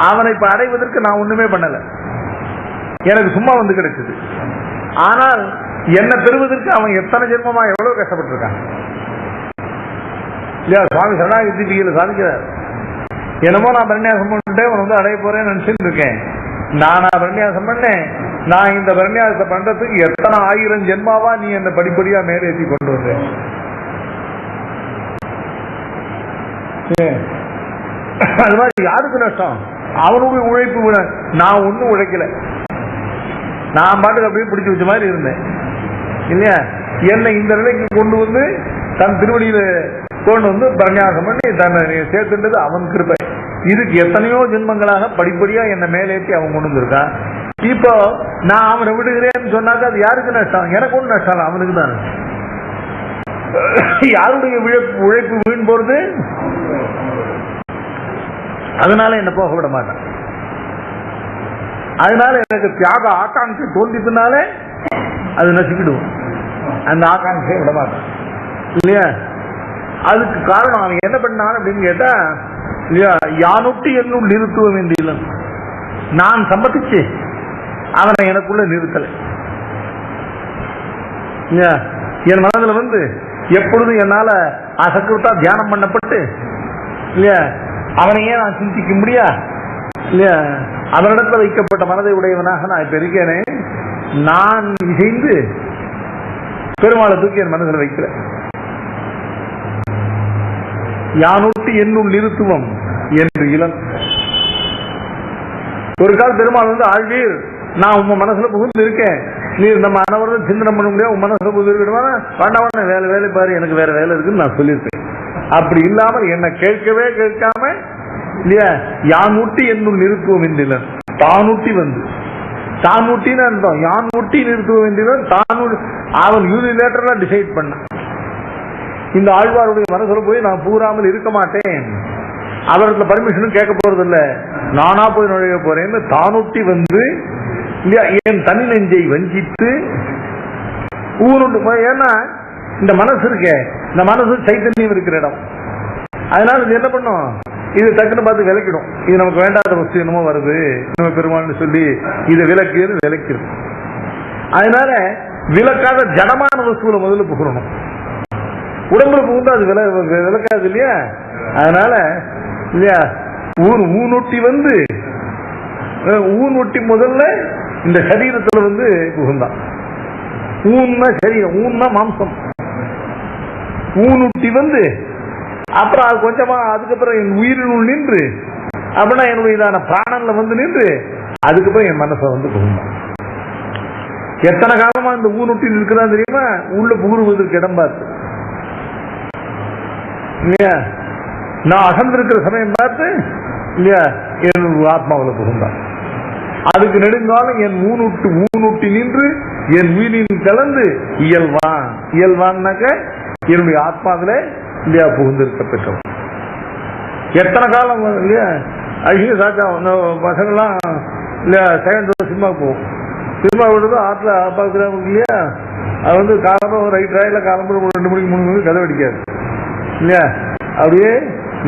Speaker 1: அவனை இப்ப அடைவதற்கு நான் ஒண்ணுமே பண்ணல, எனக்கு சும்மா வந்து கிடைச்சது. ஆனால் என்னை பெறுவதற்கு அவன் எத்தனை ஜென்மமா எவ்வளவு கஷ்டப்பட்டிருக்கான் இல்லையா? சுவாமி சரணாகதி சாதிக்கிறார். என்னமோ நான் பரநியாசம் பண்ணிட்டே உன அடைய போறேன்னு நினைச்சுட்டு இருக்கேன். நானா பரநியாசம் பண்ணேன்? நான் இந்த பரநியாசத்தை பண்றதுக்கு எத்தனை 1000 ஜென்மாவா நீ என்ன படிப்படியா மேலேற்றி கொண்டு வந்த. அது மாதிரி யாருக்கு நஷ்டம்? அவனுடைய உழைப்பு. நான் ஒன்னும் உழைக்கல, நான் பாட்டுக்கு அப்படியே பிடிச்சி வச்ச மாதிரி இருந்தேன் இல்லையா? என்னை இந்த நிலைக்கு கொண்டு வந்து தன் திருவடியில கொண்டு வந்து பிரன்யாசம் பண்ணி தன்னை சேர்த்துன்றது அவன் கிருபை. இதுக்கு எத்தனையோ ஜென்மங்களாக படிப்படியா என்னை மேலேற்றி அவன் கொண்டு வந்திருக்கான். இப்போ நான் அவனை விடுகிறேன்னு சொன்னாக்க அது யாருக்கு நஷ்டம்? எனக்கு ஒன்றும் நஷ்டம் இல்லை, அவனுக்கு தான். யாருடைய உழைப்பு வீண் போறது? அதனால என்ன போக விட மாட்டான். அதனால எனக்கு தியாக ஆகாங்கை தோன்றினாலே அது நசுக்கிடுவோம். அந்த ஆகாங்கை விட மாட்டான் இல்லையா? அதுக்கு காரணம் அவன் என்ன பண்ணான் அப்படின்னு கேட்டா, இல்லையா, யானொட்டி என்னுள் நிறுத்துவ வேண்டிய நான் சம்மதிச்சு அவனை எனக்குள்ள நிறுத்தலை. என் மனதில் வந்து எப்பொழுதும் என்னால அசக்கிரத்தா தியானம் பண்ணப்பட்டு இல்லையா, அவனையே நான் சிந்திக்க முடியா இல்லையா, அவனிடத்தில் வைக்கப்பட்ட மனதை உடையவனாக நான் இப்ப இருக்கேனே, நான் இசைந்து பெருமாளை தூக்கி என் மனதில் வைக்கிறேன். யானொட்டி என்னுள் நிறுத்துவம் என்று இளம். ஒரு கால பெருமாள் வந்து, ஆழ்வீர் நான் உங்க மனசுல புகுந்து இருக்கேன், நீ நம்ம அனவரம் சிந்தனை பண்ண முடியாது, உன் மனசுல புகுந்து இருக்கணுமா, வேண்டாம் வேலை வேலை பாரு, எனக்கு வேற வேலை இருக்குன்னு நான் சொல்லியிருக்கேன். அப்படி இல்லாமல் என்ன கேட்கவே கேட்காம இல்லையா, யானூட்டி என்னுள் நிறுத்துவோம் என்றிலன், தானூட்டி வந்து தானூட்டின்னு அர்த்தம், யானூட்டி நிறுத்துவோம் என்றிலன் தானூ. அவன் யூனிலேட்டரா டிசைட் பண்ணான். இந்த ஆழ்வாருடைய மனசுல போய் நான் பூராமல் இருக்க மாட்டேன், அவரத்துல பர்மிஷனும் கேட்க போறது இல்ல, நானா போய் நுழைய போறேன்னு தானொட்டி வந்து என் தனி நெஞ்சை வஞ்சித்து ஊருண்டு. ஏன்னா இந்த மனசு இருக்கே, இந்த மனசு சைத்தன்யம் இருக்கிற இடம். அதனால இது என்ன பண்ணும், இது டக்குன்னு பார்த்து விளக்கிடும். இது நமக்கு வேண்டாத வஸ்து என்னமோ வருது நம்ம பெருமாள்னு சொல்லி இதை விளக்கியது விளக்கிடும். அதனால விளக்காத ஜடமான வஸ்துல முதல்ல புகழணும். உடம்புல புகுந்தா அது விளக்காது இல்லையா. அதனால இல்லையா, ஊனொட்டி வந்து ஊனொட்டி முதல்ல இந்த சரீரத்துல வந்து புகுந்தான். ஊன்னா சரீரம், ஊன்னா மாம்சம். ஊனொட்டி வந்து அப்புறம் அது கொஞ்சமா அதுக்கப்புறம் என் உயிரினுள் நின்று அப்படின்னா என்னுடைய இதான பிராணன்ல வந்து நின்று அதுக்கப்புறம் என் மனசை வந்து புகுந்தான். எத்தனை காலமா இந்த ஊனொட்டி இருக்குதான் தெரியுமா, உள்ள புகுறுவதற்கு இடம் பார்த்து இல்லையா, நான் அகந்திருக்கிற சமயம் பார்த்து இல்லையா என் ஆத்மாவில் புகுந்தான். அதுக்கு நெடுங்காலம் என் ஊனூட்டி நின்று என் உயிரின் கலந்து இயல்வான். இயல்வான்னாக்க என்னுடைய ஆத்மாவில இல்லையா புகுந்திருக்க பெற்றோம். எத்தனை காலம் இல்லையா, அழகிய சாச்சா பசங்கள்லாம் இல்லையா செகண்ட் ரோஸ் சினிமா போகும். சினிமா விடுறது ஆற்றுல பார்க்குறாங்க இல்லையா, அது வந்து காலம்பரம் ரைட் ராயில காலம்பரம் 2 மணிக்கு 3 மணிக்கு கதை அடிக்காது இல்லையா, அப்படியே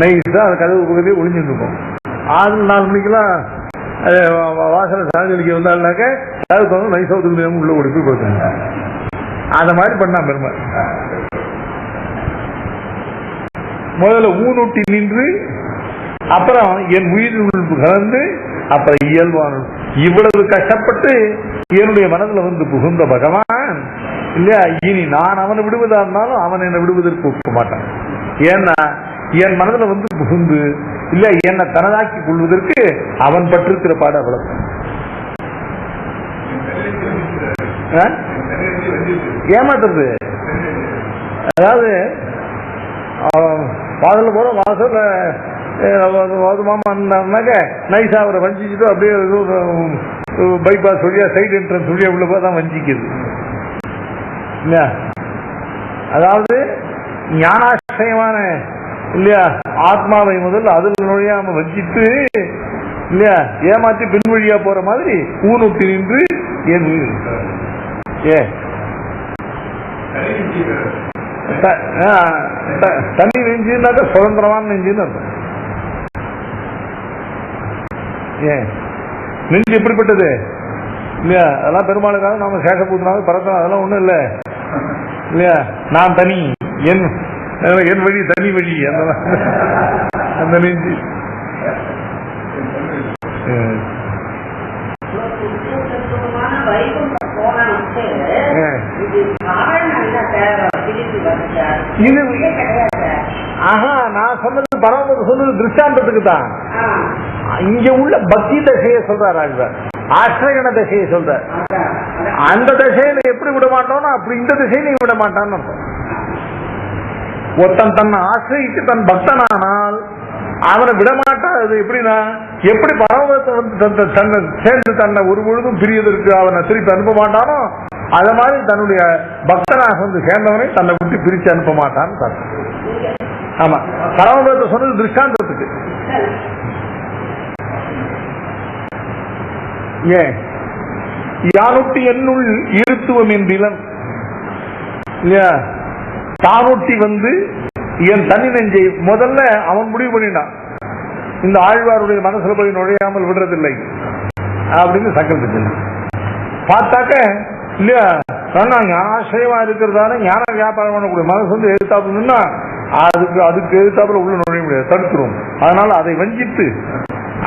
Speaker 1: நைஸா அந்த கதவு பக்கத்தையே ஒளிஞ்சுட்டு இருக்கும். 6-4 மணிக்கெல்லாம் வாசலை சாஞ்சலிக்க வந்தாருனாக்க கதவு வந்து நைஸா ஒதுக்கு உள்ள ஓடி போய் கொடுத்தாங்க. அந்த மாதிரி பண்ணா பெருமாள். முதல்ல ஊனூட்டி நின்று அப்புறம் என் உயிரினுள் கலந்து அப்புறம் இயல்பான. இவ்வளவு கஷ்டப்பட்டு என்னுடைய மனதுல வந்து புகுந்த பகவான் இல்லையா, இனி நான் அவனை விடுவதா இருந்தாலும் அவன் என்னை விடுவதற்கு ஒப்ப மாட்டான். ஏன்னா என் மனதுல வந்து புகுந்து இல்ல என்னை தனதாக்கி கொள்வதற்கு அவன் பற்றிருக்கிற பாடு அவ்வளவு. ஏமாத்துறது, அதாவது வாசல போற வாசல மாமாக்க நைஸா அவரை வஞ்சிச்சுட்டு அப்படியே பைபாஸ் வழியா சைடு என்ட்ரன்ஸ் வழியா உள்ள போதான் வஞ்சிக்குது. அதாவது ஞானாசிரியமான இல்லையா ஆத்மாவை முதல் அதில் நுழையாம வஞ்சித்து இல்லையா ஏமாற்றி பின் வழியா போற மாதிரி ஊனூட்டி நின்று என் தண்ணி நெஞ்சுனாக்க சுதந்திரமான நெஞ்சுன்னு அர்த்தம். ஏன் நெஞ்சு எப்படிப்பட்டது இல்லையா, அதெல்லாம் பெருமாளுக்காக நாம சேஷபூத்தினாலும் பரத்தம் அதெல்லாம் ஒண்ணும் இல்லை இல்லையா. நான் தனி, என் வழி தனி வழி, அந்த நெஞ்சு. இது ஆஹா நான் சொன்னது பரவாயில்ல, சொன்னது திருஷ்டாந்தத்துக்கு தான். இங்க உள்ள பக்தி தசையை சொல்றாரு ஆழ்வார். ஆசிரியன திசையை சொல்ற. அந்த திசையில எப்படி விட மாட்டோம்னா அப்படி இந்த திசையில விட மாட்டான்னு அர்த்தம். ஒருத்தன் தன்னை ஆசிரியிக்கு தன் பக்தனானால் அவனை விடமாட்டான். அது எப்படின்னா, எப்படி பரமபதத்தை வந்து தன்னை சேர்ந்து தன்னை ஒரு பொழுதும் பிரியதற்கு அவனை திருப்பி அனுப்ப மாட்டானோ அத மாதிரி தன்னுடைய பக்தனாக வந்து சேர்ந்தவனை தன்னை விட்டு பிரிச்சு அனுப்ப மாட்டான்னு. ஆமா, பரமபதத்தை சொன்னது திருஷ்டாந்தத்துக்கு. ஏன் யானொட்டி என்னுள் இருத்துவம் என்றிலன் இல்லையா, தானொட்டி வந்து என் தனி நெஞ்சை முதல்ல அவன் முடிவு பண்ணிட்டான். இந்த ஆழ்வாருடைய மனசுல போய் நுழையாமல் விடுறதில்லை அப்படின்னு சங்கல்பிச்சு பார்த்தாக்க இல்லையா, ஞானாசிரியமா இருக்கிறதால ஞான வியாபாரம் பண்ணக்கூடிய மனசு வந்து எழுத்தாப்புன்னா அதுக்கு எழுத்தாப்புல உள்ள நுழைய முடியாது, தடுத்துரும். அதனால அதை வஞ்சித்து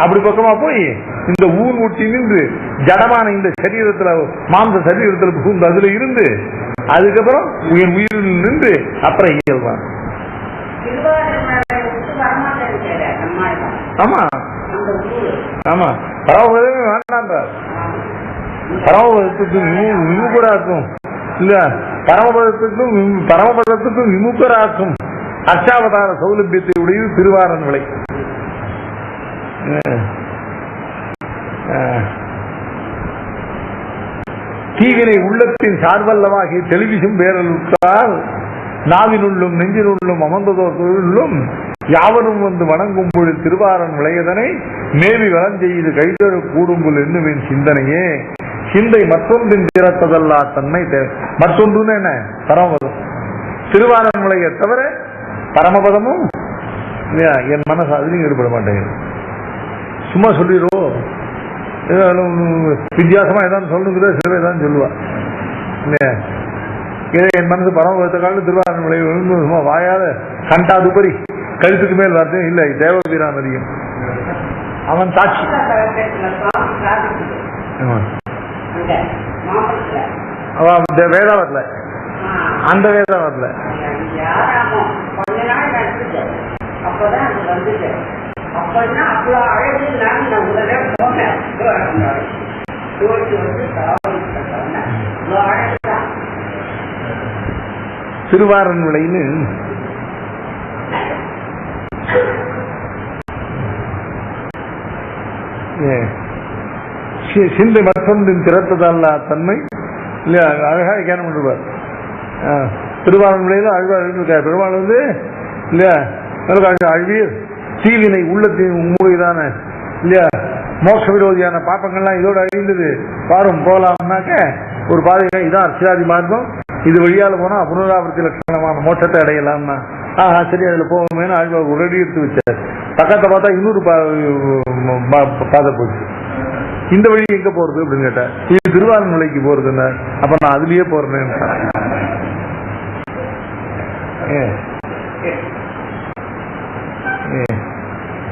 Speaker 1: அப்படி பக்கமா போய் இந்த ஊர் ஊட்டி நின்று ஜடமான இந்த சரீரத்துல மாம்ச சரீரத்துல புகுந்து அதுல இருந்து அதுக்கப்புறம் உயிரில் நின்று அப்புறம் இயல்பான். ஆமா ஆமா, பரமபதமே வேண்டாம். பரமபதத்துக்கு விமுகராக்கும் இல்ல, பரமபதத்துக்கும் விமுகராக்கும் அர்ச்சாவதார சௌலபியத்தை உடைய திருவாரன் விலை. தீவினை உள்ளத்தின் சார்பல்லவாகிய தெளிவிசும் வேறலுற்றால் நாவினுள்ளும் நெஞ்சினுள்ளும் அமர்ந்ததோர்களும் யாவரும் வந்து வணங்கும் பொழுது திருவாரன் விளையதனை மேவி வளஞ்செய்து கைதழ கூடும்புல் என்னுவின் சிந்தனையே சிந்தை மற்றொன்றின் திறத்ததல்லா தன்மை. மற்றொன்று என்ன? பரமபதம். திருவாரன் விளைய தவிர பரமபதமும் என் மனசு அதுலயும் ஈடுபட மாட்டேங்குது. சும்மா சொல்லிடுவோம், வித்தியாசமா ஏதாவது சொல்லுங்கிற சில ஏதாவது சொல்லுவா இல்லையா. என் மனசு பரமபதத்தை கால திருவாரன் விளைய சும்மா வாயாத கண்டாதுபரி கழுத்துக்கு மேல் வார்த்தை இல்லை. தேவபீரான் அதிகம் அவன் சாட்சி. வேதாவத்துல அந்த வேதாவத்துல திருவாரன் விளைன்னு சிந்தை மற்றொன்றின் திறத்ததல்லா தன்மை இல்லையா. அழகா கேன பண்ணுவார். திருவாரன் விளையில அழ்வார் இருக்கார். பெருமாள் வந்து இல்லையா அழ்வீர் தீவினை உள்ளத்தின் மூலிதான இல்லையா மோட்ச விரோதியான பாப்பங்கள்லாம் இதோட அழிந்தது பாரும் போலாம்னாக்க ஒரு பாதை இதான் அர்ச்சாதி மார்க்கம். இது வழியால போனா புனராவர்த்தி லட்சணமான மோட்சத்தை அடையலாம்னா சரி அதுல போவோமேனு ஆழ்வார் ஒரு அடி எடுத்து வச்சார். பக்கத்தை பார்த்தா இன்னொரு பாதை போச்சு. இந்த வழி எங்க போறது அப்படின்னு கேட்ட, இது திருவாரன் விலைக்கு போறதுன்னு. அப்ப நான் அதுலயே போறேன்னு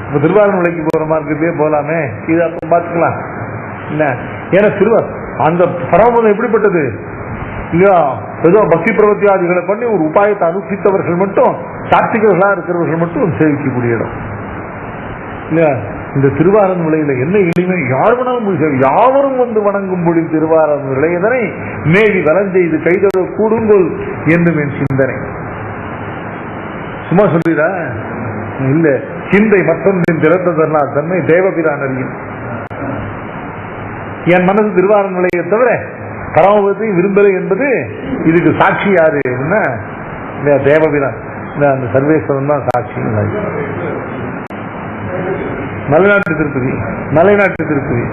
Speaker 1: இப்ப திருவாரன் விலைக்கு போற மார்க்கத்தையே போலாமே, இது அப்ப பாத்துக்கலாம் இல்ல. ஏன்னா திருவாரூர் அந்த பரமபதம் எப்படிப்பட்டது இல்லையா, ஏதோ பக்தி பிரவத்தியாதிகளை பண்ணி ஒரு உபாயத்தை அனுஷ்டித்தவர்கள் மட்டும் சாட்சிகளா இருக்கிறவர்கள் மட்டும் சேவிக்கக்கூடிய இடம் இல்லையா. இந்த திருவாரன் விலையில என்ன எளிமை, யார் வேணாலும் யாவரும் வந்து வணங்கும்படி திருவாரன் விளையதனை மேவி வலஞ்செய்து கைதொழ கூடுங்கோல் என்னும் என் சிந்தனை. சும்மா சொல்லிடா இல்ல, சிந்தை மற்றொன்றின் திறத்ததல்லா தன்மை தேவபிரான் அறியும். என் மனசு திருவாரன் விலையை தவிர பரமபதத்தை விரும்பலை என்பது இதுக்கு சாட்சி யாரு தேவபிரான். அந்த சர்வேஸ்வரன் தான் சாட்சி. மலைநாட்டு திருப்பதி, மலைநாட்டு திருப்பதி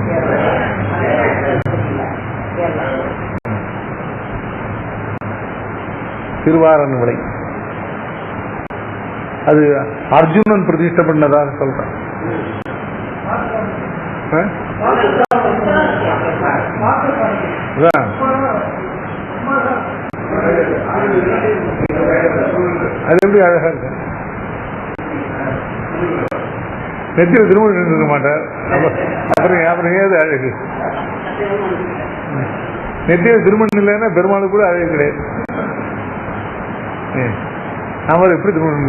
Speaker 1: திருவாரன் விலை அது அர்ஜுனன் பிரதிஷ்டை பண்ணதாக சொல்றான். அது எப்படி அழகா இருக்கு. நெத்தியில திருமணம் இருக்க மாட்டார். அப்புறம் ஏது அழகு, நெத்தியில திருமணம் இல்லைன்னா பெருமாளுக்கு கூட அழகு கிடையாது. அவர் எப்படி திருமணம்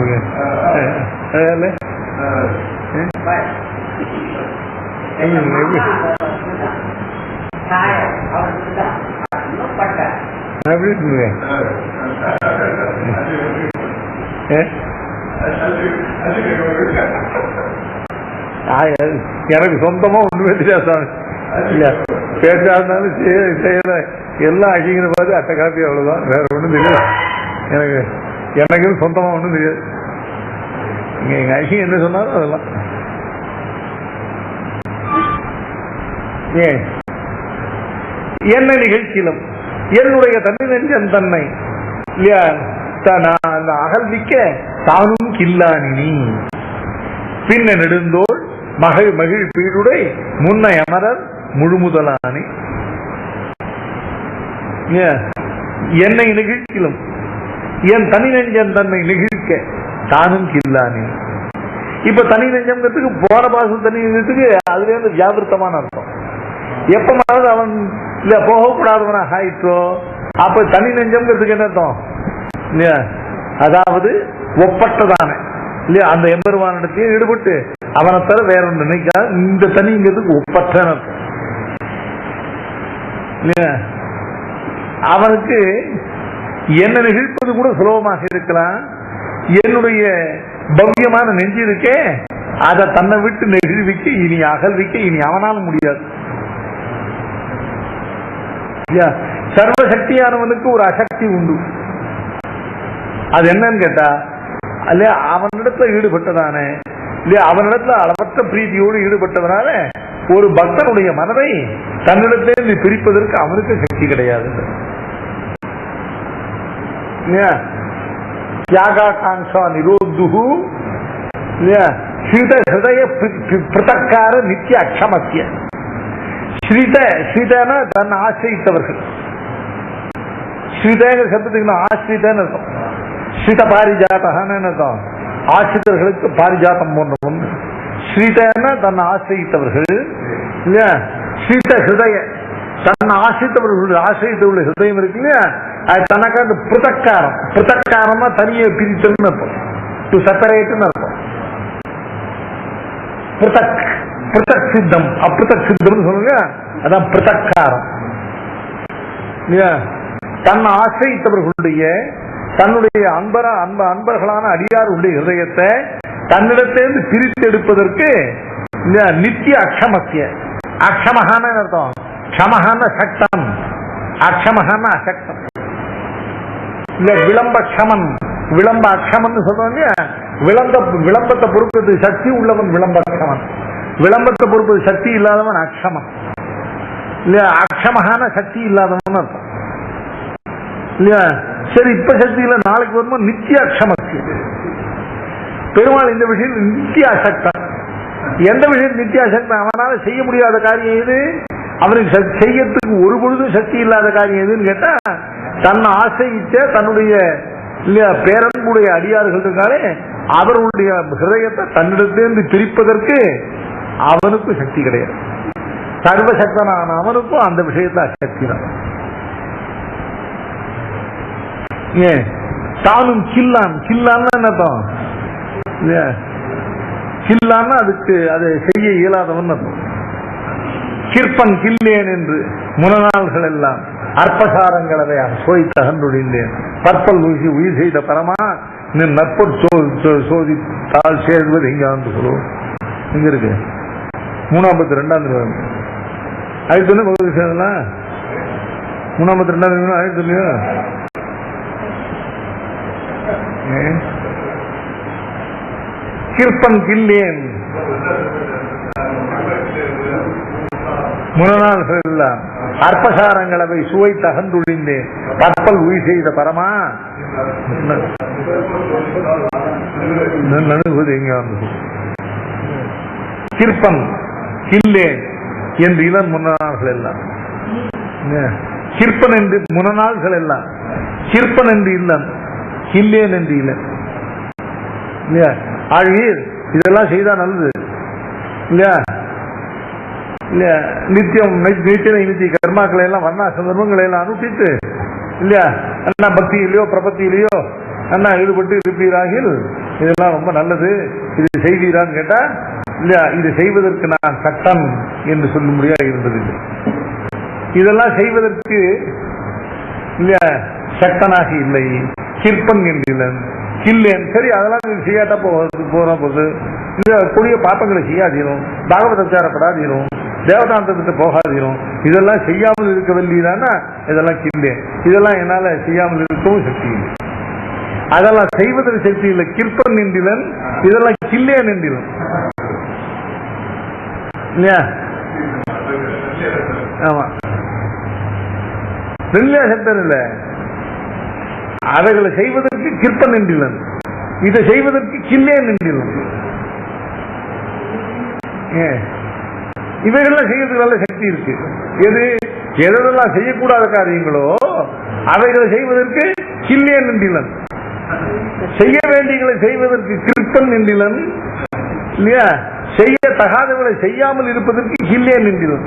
Speaker 1: எப்படி இருக்குங்க? எனக்கு சொந்தமா ஒண்ணுமே தெரியாது சாமி. இல்ல பேசாஇருந்தாலும் செய்யல எல்லாம் அழிங்கிற பார்த்து அட்டை காப்பி அவ்வளவுதான், வேற ஒண்ணும் தெரியாது எனக்கு. எனக்கு சொந்தமா ஒண்ணும் தெரியாது. எங்க அழிங்க என்ன சொன்னாலும் அதெல்லாம் ஏன் என்ன நிகழ்ச்சியிலும் என்னுடைய தன்னை நெஞ்சன் தன்னை இல்லையா அகல்விக்க தானும் கில்லானி பின்ன நெடுந்தோள் மகிழ் மகிழ் பீடுடை முன்னை அமரர் முழுமுதலானி. என்னை நிகழ்ச்சியிலும் என் தனி நெஞ்சன் தன்னை நிகழ்க்க தானும் கில்லானி. இப்ப தனி நெஞ்சம்ங்கிறதுக்கு போற பாசம் தனி நெஞ்சத்துக்கு அதுல இருந்து வியாபிருத்தமான அர்த்தம். எப்பமாவது அவன் இல்ல போகக்கூடாதவனாக ஆயிட்டோ அப்ப தனி நெஞ்சம்ங்கிறதுக்கு என்ன அர்த்தம் இல்லையா? அதாவது ஒப்பட்டதான இல்லையா அந்த எம்பெருமானிடத்தையும் ஈடுபட்டு அவனை தர வேற ஒன்று நினைக்கா. இந்த தனிங்கிறதுக்கு ஒப்பற்ற அர்த்தம் இல்லையா? அவனுக்கு என்ன நிகழ்ப்பது கூட சுலபமாக இருக்கலாம். என்னுடைய பவ்யமான நெஞ்சு இருக்கே அதை தன்னை விட்டு நெகிழ்விக்க இனி அகழ்விக்க இனி அவனால முடியாது. சர்வசக்தியானவனுக்கு ஒரு அசக்தி உண்டு. அது என்னன்னு கேட்டா இல்லையா அவனிடத்துல ஈடுபட்டதானே இல்லையா அவனிடத்துல அளவற்ற பிரீதியோடு ஈடுபட்டதனால ஒரு பக்தனுடைய மனதை தன்னிடத்திலிருந்து பிரிப்பதற்கு அவனுக்கு சக்தி கிடையாது. தியாகாங்ஷா நிரோதுஹு ஹிருதய பிரதக்கார நித்திய அக்ஷமத்திய. ஸ்ரீதன தன்னை ஆசிரித்தவர்கள். ஸ்ரீதங்கிற சப்தத்துக்கு ஆசிரித்தன்னு அர்த்தம். ஸ்ரீத பாரிஜாத்தன்னு அர்த்தம். ஆசிரியர்களுக்கு பாரிஜாத்தம் போன்ற ஒன்று. ஸ்ரீதன தன்னை ஆசிரித்தவர்கள் இல்லையா? ஸ்ரீத ஹிருதய தன்னை ஆசிரித்தவர்களுடைய ஆசிரியத்தவர்களுடைய ஹிருதயம் இருக்கு இல்லையா? அது தனக்காக பிரதக்காரம். பிரதக்காரமா தனியை பிரித்தல்னு அர்த்தம். டு செப்பரேட்னு அர்த்தம். பிரதக் பிரதக் சித்தம் அப்பிரதக் சித்தம் சொல்லுங்க. அதான் பிரதக்காரம். தன்னை ஆசிரியத்தவர்களுடைய தன்னுடைய அன்பர்களான அடியாருடைய ஹிருதயத்தை தன்னிடத்திலிருந்து பிரித்து எடுப்பதற்கு நித்திய அக்ஷமத்திய. அக்ஷமகான அர்த்தம். க்ஷமகான சக்தம், அக்ஷமகான அசக்தம். இல்ல விளம்ப க்ஷமன் விளம்ப அக்ஷமன் சொல்றோம். விளம்பத்தை பொறுப்பது சக்தி உள்ளவன் விளம்ப அக்ஷமன். விளம்பத்தை பொறுப்பது சக்தி இல்லாதவன் அக்ஷமன் இல்லையா? அக்ஷமகான சக்தி இல்லாதவன் அர்த்தம் இல்லையா? சரி, இப்ப சக்தி இல்ல நாளைக்கு வரும்போது நித்திய அக்ஷமத்தி. பெருமாள் இந்த விஷயம் நித்திய அசக்தன். எந்த விஷயம் நித்திய அசக்தன்? அவனால செய்ய முடியாத காரியம் எது? அவனுக்கு செய்யறதுக்கு ஒரு பொழுதும் சக்தி இல்லாத காரியம் எதுன்னு கேட்டா தன்னை ஆசையிச்ச தன்னுடைய இல்லையா பேரன்புடைய அடியார்கள் இருக்காரு அவர்களுடைய ஹிருதயத்தை தன்னிடத்திலிருந்து பிரிப்பதற்கு அவனுக்கும் சக்தி கிடையாது. சர்வசக்தனான அவனுக்கும் அந்த விஷயத்துல அசக்தி தான். ஏன் தானும் கில்லான். கில்லான்னு என்னத்தான் கில்லான்னு அதுக்கு அதை செய்ய இயலாதவன் அர்த்தம். கிற்பன் கில்லேன் என்று முனநாள்கள் எல்லாம் அற்பசாரங்களவை சோய் தகன்றுடிந்தேன் பற்பல் ஊசி உயிர் செய்த பரமா நின் நற்பொற் சோதி தாள் சேர்வது எங்க வந்து சொல்லுவோம். எங்க இருக்கு 352 அது சொன்ன பகுதி சேர்ந்தலாம் 352 அது சொல்லியோ. கிற்பன் கில்லேன் முனநாள்கள் எல்லாம் அற்பசாரங்களவை சுவை தகன்றுழிந்தேன் பற்பல் உயிர் செய்த பரமா நணுகுவது எங்க வந்து. கிற்பன் கில்லேன் என்று இளன் முன்னாள்கள் எல்லாம். கிற்பன் என்று முன்னாள்கள் எல்லாம். கிற்பன் என்று இல்லன், கில்லேன் என்று இல்லன். ஆழ்வீர் இதெல்லாம் செய்தா நல்லது இல்லையா? இல்லையா? நித்தியம் நித்திய கர்மாக்களை எல்லாம் வர்ணா சந்தர்ப்பங்களை எல்லாம் அனுப்பிட்டு இல்லையா அண்ணா பக்தியிலையோ பிரபத்தியிலையோ அண்ணா ஈடுபட்டு இருப்பீராகில் இதெல்லாம் ரொம்ப நல்லது. இது செய்வீரான்னு கேட்டா இல்லையா இது செய்வதற்கு நான் சட்டம் என்று சொல்லும்படியா இருந்ததில்லை. இதெல்லாம் செய்வதற்கு இல்லையா சக்தனாக இல்லை. கிற்பன் என்றிலன் கில்லேன். சரி, அதெல்லாம் செய்யாட்டா போது கொடிய பாப்பங்களை செய்யாதீரும், பாகவதாச்சாரப்படாதீரும், தேவதாந்தத்தை போகாதீரும். இதெல்லாம் செய்யாமல் இருக்கவில்லைதானா இதெல்லாம் கில்லேன். இதெல்லாம் என்னால செய்யாமல் இருக்கவும் சக்தி இல்லை. அதெல்லாம் செய்வதற்கு சக்தி இல்லை. கிற்பன் என்றிலன், இதெல்லாம் கில்லேன் என்றிலன் இல்லையா? ஆமா, ரெண்டு சக்தன் இல்லை. அவைகளை செய்வதற்கு கிற்பன் என்றிலன், இதை செய்வதற்கு கில்லேன் என்றிலன். இவைகள்லாம் செய்யறதுக்கு நல்ல சக்தி இருக்கு. எதெல்லாம் செய்யக்கூடாத காரியங்களோ அவைகளை செய்வதற்கு கில்லேன் என்றிலன், செய்ய வேண்டியங்களை செய்வதற்கு கிற்பன் என்றிலன் இல்லையா? செய்ய தகாதவர்களை செய்யாமல் இருப்பதற்கு கில்லேன் என்றிலன்.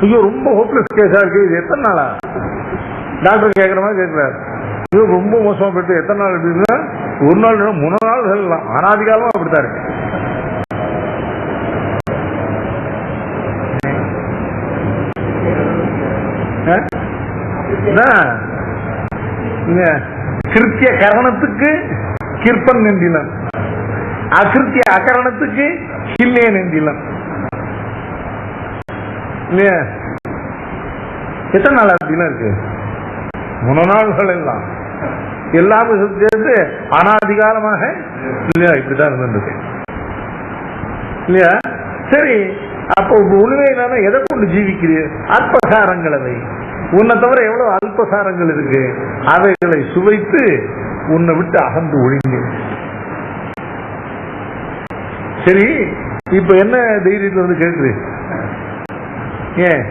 Speaker 1: ஐயோ, ரொம்ப ஹோப்லெஸ் கேஸா இருக்கு, இது எத்தனை நாளா? டாக்டர் கேட்கிற மாதிரி கேட்கிறார். ஐயோ, ரொம்ப மோசமா போயிட்டு எத்தனை நாள் இருக்குன்னா, ஒரு நாள் 3 நாள் சொல்லலாம். அனாதிகாலமா அப்படித்தான் இருக்கு. கிருத்திய கரணத்துக்கு கிற்பன் என்றிலன், அகிருத்திய அகரணத்துக்கு கில்லேன் என்றிலன். எத்தனை நாள் அப்படின்னா இருக்கு? 3 நாள்கள் எல்லாம் எல்லாமே சேர்த்து அனாதிகாலமாக இல்லையா இப்படிதான் இருந்திருக்கு இல்லையா? சரி, அப்போ உண்மையிலான எதை கொண்டு ஜீவிக்கிறீர்? அல்பசாரங்கள். அவை உன்னை தவிர எவ்வளவு அல்பசாரங்கள் இருக்கு, அவைகளை சுவைத்து உன்னை விட்டு அகன்று ஒழிங்க. சரி, இப்ப என்ன தைரியத்தில் வந்து கேட்குது? ஏன்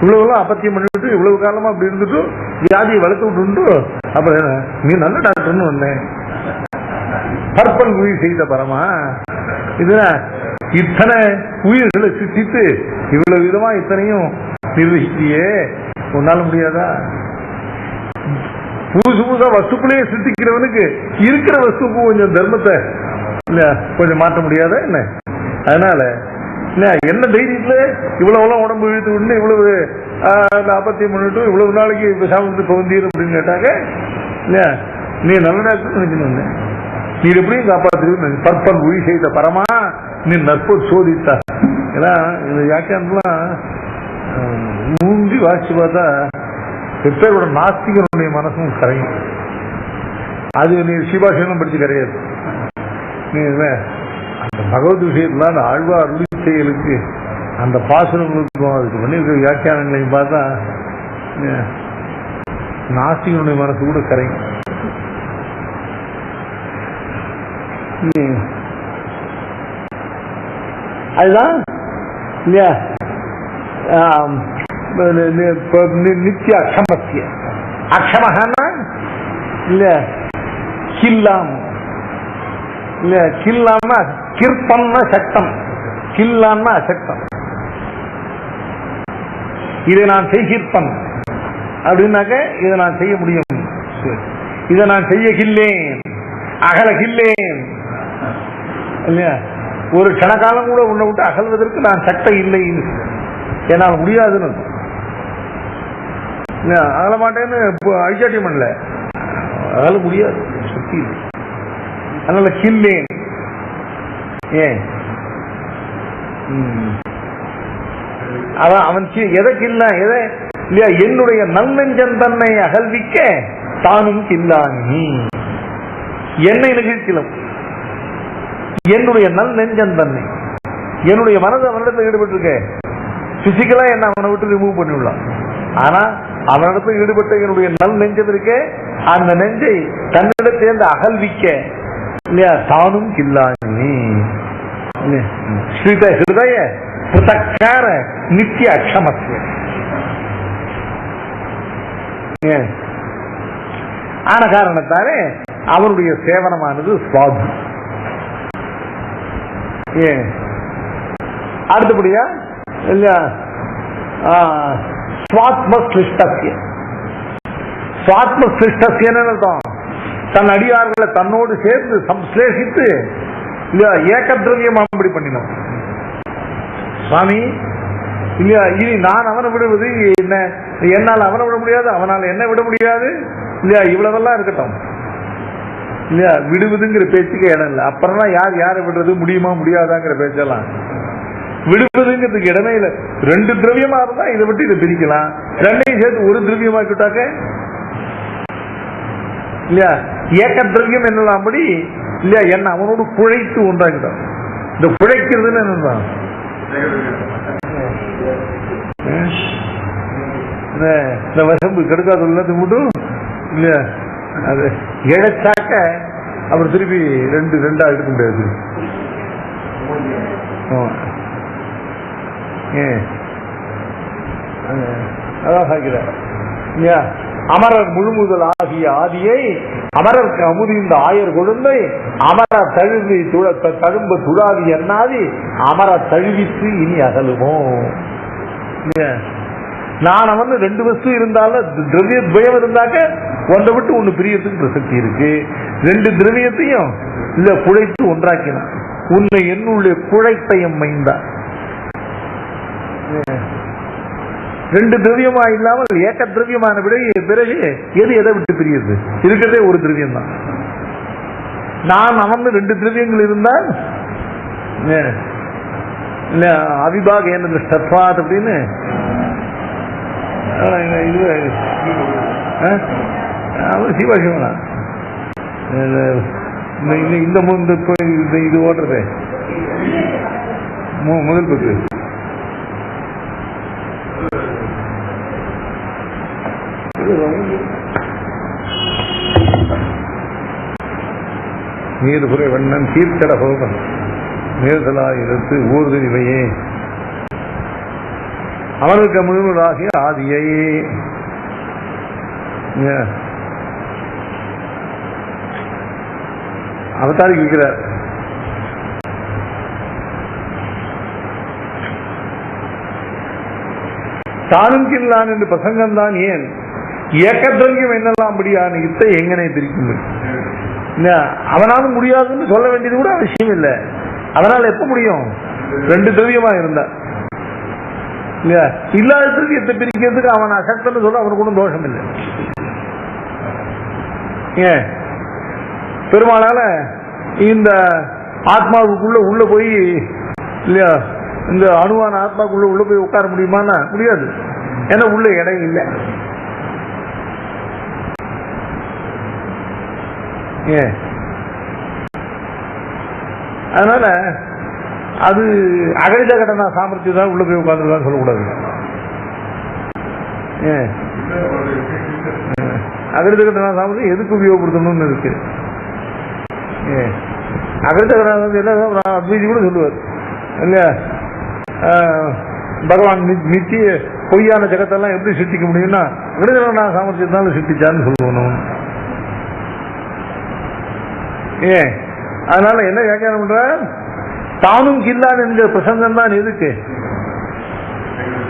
Speaker 1: இவ்வளவு அப்பத்தியம் பண்ணிட்டு இவ்வளவு காலமா அப்படி இருந்துட்டு வியாதியை வளர்த்து விட்டு அப்புறம் நீ நல்ல டாக்டர்னு வந்தேன், பற்பன் உயிர் செய்த பரமா, இதுதான் இத்தனை உயிர்களை சிருஷ்டித்து இவ்வளவு விதமா இத்தனையும் நிர்வகிச்சியே, உன்னால முடியாதா? புதுசா வஸ்துக்குள்ளேயே சிருஷ்டிக்கிறவனுக்கு இருக்கிற வஸ்துக்கு கொஞ்சம் தர்மத்தை இல்ல கொஞ்சம் மாற்ற முடியாதா என்ன? அதனால என்ன தைரியத்துல இவ்வளவு உடம்பு இழுத்து விட்டு இவ்வளவு அப்பத்தியம் பண்ணிட்டு இவ்வளவு நாளைக்கு சாப்பிட்டு பகுந்தீர் அப்படின்னு கேட்டாங்க. இல்லையா, நீ நல்ல டாக்டர் நினைக்கணும், நீ எப்படியும் காப்பாற்று. பற்பன் உயிர் செய்த பரமா நீ நற்போர் சோதித்தா. ஏன்னா இந்த வியாக்கியானம்லாம் மூஞ்சி வாசி பார்த்தா எப்பேரோட நாஸ்திகனுடைய மனசும் கரையும். அது நீ சிவாசனம் படிச்சு கரையாது. நீ அந்த பகவத் விஷயத்துல அந்த ஆழ்வார் அருளி செயலுக்கு அந்த பாசுரங்களுக்கும் அதுக்கு பண்ணியிருக்க வியாக்கியானங்களையும் பார்த்தா நாஸ்திகனுடைய மனசு கூட கரையும். அதுதான் இல்லையா நித்திய அக்ஷமத்திய. அக்ஷமஹான்னா இல்ல கில்லாம் இல்ல, கில்லான்னா கிற்பன்னா சக்தம், கில்லான்னா அசக்தம். இதை நான் செய்கிற்பன் அப்படின்னாக்க இதை நான் செய்ய முடியும், இதை நான் செய்ய கில்லேன், அகல கில்லேன் இல்லையா? ஒரு கணக்காலம் கூட உன்னை விட்டு அகல்வதற்கு நான் சக்தி இல்லை, என்னால் முடியாதுன்னு அகல மாட்டேன்னு அழிச்சாட்டியம் பண்ணல, அகல முடியாது, சக்தி இல்லை. அதனால கில்லேன். ஏன் அவன் எதை கில்ல எதை இல்லையா? என்னுடைய நன்னெஞ்சன் தன்னை அகல்விக்க தானும் கில்லானி. என்னை நிகழ்ச்சிலும் என்னுடைய நல் நெஞ்சன் தன்னை, என்னுடைய மனது அவனிடத்தில் ஈடுபட்டு இருக்க, பிசிக்கலா என்ன அவனை விட்டு ரிமூவ் பண்ணிவிடலாம். ஆனா அவனிடத்தில் ஈடுபட்ட என்னுடைய நல் நெஞ்சம் இருக்க, அந்த நெஞ்சை தன்னிடத்திலிருந்து அகல்விக்க இல்லையா தானும் கில்லானி. ஹிருதய புதக்கார நித்திய அக்ஷமத்திய. ஆன காரணத்தாலே அவருடைய சேவனமானது சுவாது. அடுத்தபடியா இல்லையா சுவாத்ம சிருஷ்டத்திய. சுவாத்ம சிருஷ்டத்தியன்னு அர்த்தம், தன் அடியார்களை தன்னோடு சேர்ந்து சம்ஸ்லேஷித்து ஏகத்ரவியம் அப்படி பண்ணினோம். சுவாமி இல்லையா? இனி நான் அவனை விடுவது என்ன? என்னால் அவனை விட முடியாது, அவனால் என்ன விட முடியாது இல்லையா? இவ்வளவெல்லாம் இருக்கட்டும் இல்லையா? விடுவதுங்கிற பேச்சுக்கு இடம் இல்லை. அப்புறம் யார் யாரை விடுறது, முடியுமா முடியாதாங்கிற பேச்செல்லாம். விடுவதுங்கிறதுக்கு இடமே இல்லை. ரெண்டு திரவியமா இருந்தா இதை விட்டு இதை பிரிக்கலாம், ரெண்டையும் சேர்த்து ஒரு திரவியமாக்கிட்டாக்க இல்லையா? ஏக்க திரவியம் என்னலாம்படி இல்லையா? என்ன அவனோடு குழைத்து ஒன்றாக்கிட்டான். இந்த குழைக்கிறதுன்னு என்னதான் இந்த வசம்பு கெடுக்காது உள்ளது மட்டும் இல்லையா? அது இழைச்சாக்க அப்புறம் திருப்பி ரெண்டா எடுக்க முடியாது. அதான் சாக்கிறார் இல்லையா? அமரர் முழுமுதல் ஆகிய ஆதியை அமரருக்கு அமுதி இந்த ஆயர் கொழுந்தை அமர தழுவி தழும்ப துழாதி என்னாதி அமர தழுவித்து இனி அகலுமோ. நான் அவன் ரெண்டு வஸ்து இருந்தாலும் திரவிய துவயம் இருந்தாக்க ஒன்றை விட்டு ஒண்ணு பிரியத்துக்கு பிரசக்தி இருக்கு. ரெண்டு திரவியத்தையும் இல்ல குழைத்து ஒன்றாக்கினான். உன்னை என்னுள்ளே குழைத்தையும் மைந்தான். ரெண்டு திரவியமா இல்லாமல் ஏக்க திரவியமான பிறகு எது எதை விட்டு பிரியுது? இருக்கிறதே ஒரு திரவியம் தான். நான் அவன் ரெண்டு திரவியங்கள் இருந்தால் இல்ல அவிபாக என்ன சத்வாத் அப்படின்னு இது சிவாசிவனா இந்த இது ஓடுறது முதல் பத்து நீர்புரை வண்ணன் தீர்க்கட போகன் நேர்தலாயிரத்து ஊர்தல் இவையே அவனுக்கு முழுவதாகிய ஆதியை அவதாரி இருக்கிறார். தானும் கில்லான் என்று பிரசங்கம் தான். ஏன் ஏக்கத்திரங்கியம் என்னெல்லாம் அப்படியான இத்தை எங்கனே பிரிக்கும்? அவனாலும் முடியாதுன்னு சொல்ல வேண்டியது கூட அவசியம் இல்லை. அதனால எப்ப முடியும்? ரெண்டு திரவியமா இருந்தா இல்லையா? இல்லாத திரவியத்தை பிரிக்கிறதுக்கு அவன் அசக்தன்னு சொல்ல அவனுக்கு ஒன்றும் தோஷம் இல்லை. ஏன் பெருமாளால இந்த ஆத்மாவுக்குள்ள உள்ள போய் இல்லையா, இந்த அணுவான ஆத்மாக்குள்ள உள்ள போய் உட்கார முடியுமான்னா முடியாது. ஏன்னா உள்ள இடம் இல்லை. அதனால அது அகழித கடனா சாமர்த்தியம் தான் உள்ள போய் உட்கார்ந்து சொல்லக்கூடாது. அகழித கடனா சாமர்த்தியம் எதுக்கு உபயோகப்படுத்தணும்னு இருக்கு. அகழித கடனா அத்வைதி கூட சொல்லுவார் இல்லையா? பகவான் நித்திய பொய்யான ஜெகத்தெல்லாம் எப்படி சிருஷ்டிக்க முடியும்னா அகழித கடனா சாமர்த்தியத்தால சிருஷ்டிச்சான்னு சொல்லுவோம். அதனால என்ன வியாக்கியானம் பண்ற? தானும் கில்லான் என்கிற பிரசங்கம் தான் எதுக்கு?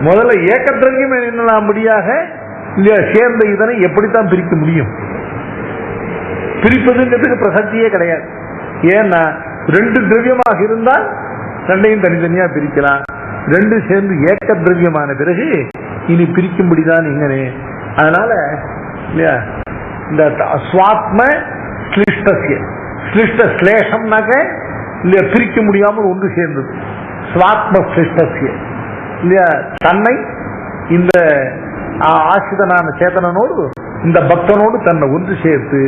Speaker 1: முதல்ல ஏக்கத்திரங்கியம் என்னலாம்படியாக இல்லையா சேர்ந்த இதனை எப்படித்தான் பிரிக்க முடியும்? பிரிப்பதுங்கிறதுக்கு பிரசக்தியே கிடையாது. ஏன்னா ரெண்டு திரவியமாக இருந்தால் ரெண்டையும் தனித்தனியா பிரிக்கலாம். ரெண்டு சேர்ந்து ஏக்க திரவியமான பிறகு இனி பிரிக்கும்படிதான் இங்கனே. அதனால இல்லையா இந்த ஸ்வாத்ம ஸ்லிஷ்டசிய ஸ்லிஷ்ட ஸ்லேஷம்னாக்க இல்லையா பிரிக்க முடியாமல் ஒன்று சேர்ந்தது. ஸ்வாத்ம ஸ்லிஷ்டசிய இல்லையா தன்னை இந்த ஆசிதனான சேதனனோடு இந்த பக்தனோடு தன்னை ஒன்று சேர்த்து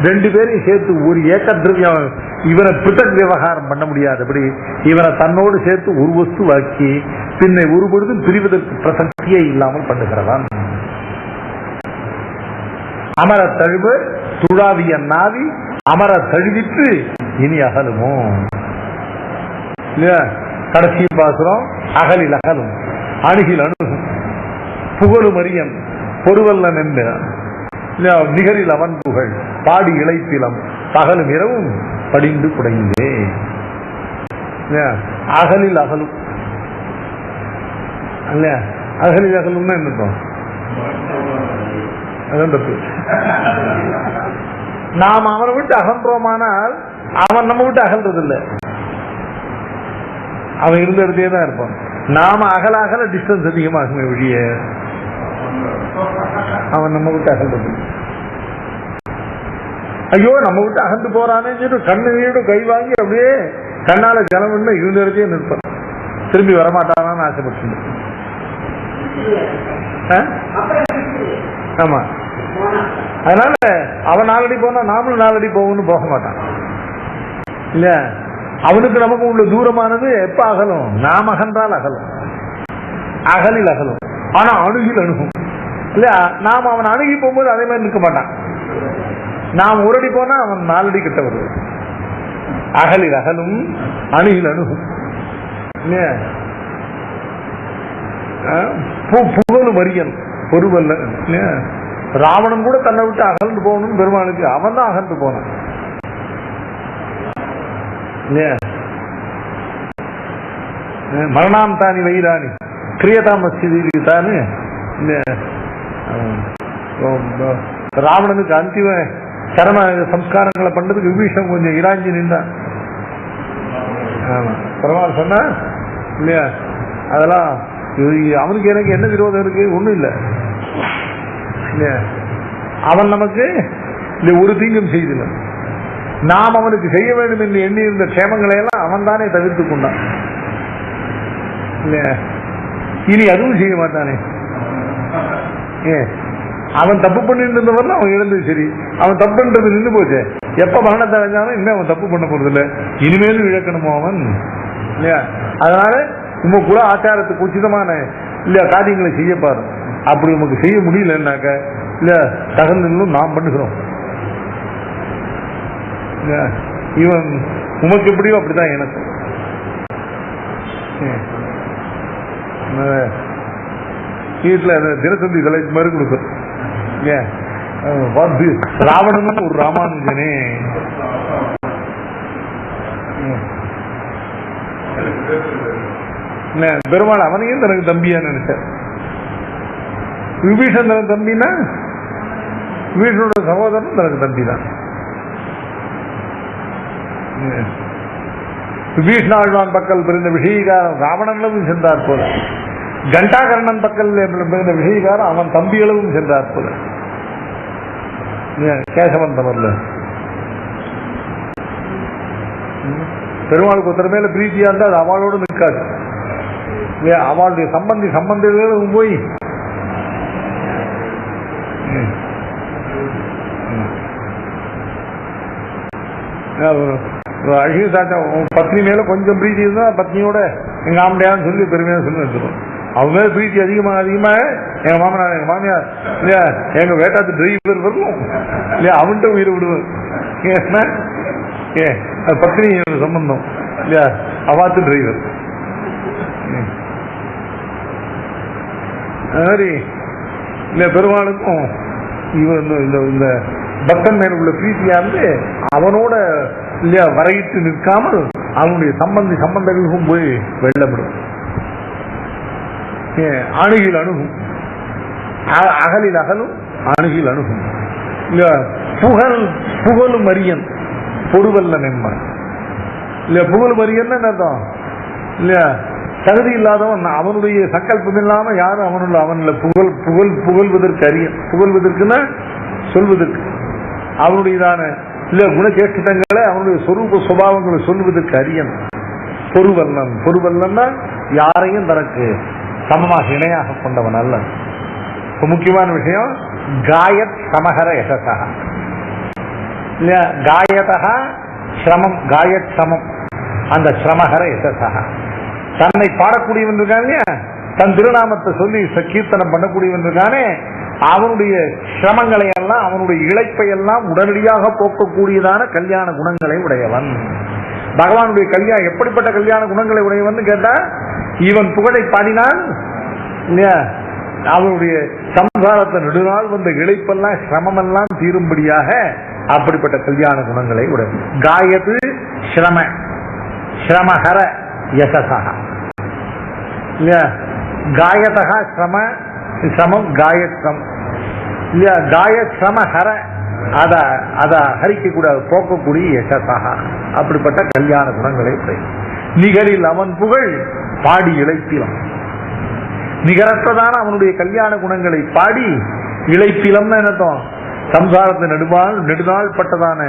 Speaker 1: ரெண்டு பேரையும் சேர்த்து ஒரு ஏக்க திரவியம் இவனை பிதக் விவகாரம் பண்ண முடியாதபடி இவனை தன்னோடு சேர்த்து ஒரு வஸ்து வாக்கி பின்னை ஒருபொழுதும் பிரிவதற்கு பிரசக்தியே இல்லாமல் பண்ணுகிறதான். அமர தழுவு துழாவிய நாவி அமர தழுவித்து இனி அகலுமோ. கடைசி பாசுரம் அகலில் அகலும் அணுகில் அணுகும் புகழும் அரியன் பொருவல்லன் என்ற நிகரில் அவன் புகழ் பாடி இழைப்பிலம் பகலும் இரவும் படிந்து குடைந்தே. அகலில் அகலும் அல்ல, அகலில் அகலும்னா என்ன? நாம் அவனை விட்டு அகன்றோமானால் அவன் நம்ம விட்டு அகன்றது இல்லை. அவன் இருந்த இடத்தே தான் இருப்பான். நாம அகல அகல டிஸ்டன்ஸ் அதிகமாகுமே ஒழிய அவன் நம்ம விட்டு அகல்றது. ஐயோ நம்ம விட்டு அகந்து போறானே கண்ணு வீடு கை வாங்கி அப்படியே கண்ணால ஜலம்னு இருந்தே நிற்பான். திரும்பி வரமாட்டானான்னு ஆசைப்பட்டு. ஆமா, அதனால அவன் 4 அடி போனா நாமளும் 4 அடி போகணும்னு போக மாட்டான் இல்ல. அவனுக்கு நமக்கு உள்ள தூரமானது எப்ப அகலும்? நாம் அகன்றால் அகலும், அகலில் அகலும். ஆனா அணுகில் அணுகும் இல்ல. நாம் அவன் அணுகி போகும்போது அதே மாதிரி நிற்க மாட்டான். நாம் 1 அடி போனா அவன் 4 அடி கிட்ட வருவான். அகலில் அகலும் அணுகில் அணுகும். புகழு மரியன் பொறுவல்ல. ராவணன் கூட தன்னை விட்டு அகழ்ந்து போகணும்னு பெருமானுக்கு அவன் தான் அகழ்ந்து போனான். மரணாம் தானி வைராணி கிரியதாமஸ்தி தானு. ராவணனுக்கு அந்திம சரண சம்ஸ்காரங்களை பண்றதுக்கு விபீஷன் கொஞ்சம் இராஞ்சி நின்றான். பெருமாள் சொன்னா இல்லையா, அதெல்லாம் அவனுக்கு எனக்கு என்ன விரோதம் இருக்கு? ஒண்ணும் இல்லை. அவன் நமக்கு இந்த ஒரு தீங்கும் செய்தில்லை. நாம் அவனுக்கு செய்ய வேண்டும் என்று எண்ணி இருந்த க்ஷேமங்களை எல்லாம் அவன் தானே தவிர்த்து கொண்டான். இனி அதுவும் செய்ய மாட்டானே. அவன் தப்பு பண்ணிட்டு இருந்தவன் அவன் இழந்தது சரி, அவன் தப்பு பண்றது நின்று போச்சு. எப்ப மரணத்தை அடைஞ்சாலும் இனிமே அவன் தப்பு பண்ண போறது இல்லை, இனிமேலும் இழக்கணுமோ அவன் இல்லையா. அதனால உங்க கூட ஆச்சாரத்துக்கு உச்சிதமான இல்ல காரியங்களை செய்யப்பாரு. அப்படி உமக்கு செய்ய முடியலன்னாக்க இல்ல தகுந்தும் நாம் பண்ணுகிறோம். இவன் உமக்கு எப்படியோ அப்படிதான் எனக்கு. வீட்டுல தினசந்தி தலை மாதிரி கொடுக்கும். ராவணனும் ஒரு ராமானுஜனே. பெருமாள் அவனையும் தனக்கு தம்பியா நினைச்சார். விபீஷன் தனக்கு தம்பினா விபீஷனோட சகோதரனும் தனக்கு தம்பி தான். விபீஷணாழ்வான் பக்கல் பிறந்த விஷயகாரம் ராவணனும் சென்றார் போல, கண்டாகர்ணன் பக்கல் பிறந்த விஷயகாரம் அவன் தம்பிகளும் சென்றார் போல. கேசவன் தவறுல பெருமாளுக்கு ஒருத்தர் மேல பிரீத்தியா இருந்தா அது அவளோடு நிற்காது. அவளுடைய சம்பந்திகளும் போய் அழகு சாச்சா பத்னி மேல கொஞ்சம் பிரீத்தி இருந்தா பத்னியோட எங்க ஆம்படையான்னு சொல்லி பெருமையா சொல்லி வச்சிருக்கோம். அவங்க மேல பிரீத்தி அதிகமாக எங்க மாமனார் எங்க மாமியார் இல்லையா எங்க வேட்டாத்து டிரைவர் வரணும் இல்லையா அவன்கிட்ட உயிரை விடுவேன். பத்னி சம்பந்தம் இல்லையா அவாத்து டிரைவர். மாதிரி இல்ல பெருமாளுக்கும் இவன் இந்த பக்தன் மேல உள்ள பிரீத்தியா இருந்து அவனோட இல்லையா வரையிட்டு நிற்காமல் அவனுடைய சம்பந்தங்களுக்கும் போய் வெள்ளப்படும். அணுகில் அணுகும், அகலில் அகலும் அணுகில் அணுகும். இல்ல புகழும் அரியன் பொறுவல்ல நெம்மன் இல்ல. புகழும் அரியன் அர்த்தம் இல்லையா, தகுதி இல்லாதவன், அவனுடைய சங்கல்பம் இல்லாம யாரும் அவனுள்ள புகழ்வதற்கு அரியன். புகழ்வதற்குன்னா சொல்வதற்கு அவனுடையதான இல்ல குணச்சேஷ்டங்களை அவனுடைய சொரூப சுபாவங்களை சொல்வதற்கு அரியன் பொறுவல்லன். பொறுவல்லன்னா யாரையும் தனக்கு சமமாக இணையாக கொண்டவன் அல்ல. முக்கியமான விஷயம் காயத் சமஹர யசசா இல்லையா. காயதா சிரமம், காயத் சமம் அந்த சிரமஹர யசசா. தன்னை பாடக்கூடியவன் இருக்கான் இல்லையா, தன் திருநாமத்தை சொல்லி கீர்த்தனம் பண்ணக்கூடியவன் இருக்கானே, அவனுடைய சிரமங்களை எல்லாம் அவனுடைய இழைப்பை எல்லாம் உடனடியாக போக்கக்கூடியதான கல்யாண குணங்களை உடையவன். பகவானுடைய கல்யாணம் எப்படிப்பட்ட கல்யாண குணங்களை உடையவன் கேட்டா, இவன் புகழை பாடினால் இல்லையா அவனுடைய சம்சாரத்தை நெடுநாள் வந்த இழைப்பெல்லாம் சிரமமெல்லாம் தீரும்படியாக அப்படிப்பட்ட கல்யாண குணங்களை உடையவன். காயது சிரமஹர யசசா இல்லையா. காயதா சமம் காயத்ரம் இல்லையா. காயத்ரமஹர அத ஹரிக்க கூடாது, போக்கக்கூடிய யசசா அப்படிப்பட்ட கல்யாண குணங்களை உடைய. நிகரில் அவன் புகழ் பாடி இழைப்பிலம். நிகரற்றதான அவனுடைய கல்யாண குணங்களை பாடி இழைப்பிலம் என்னத்தோம், சம்சாரத்தை நெடுநாள் பட்டதான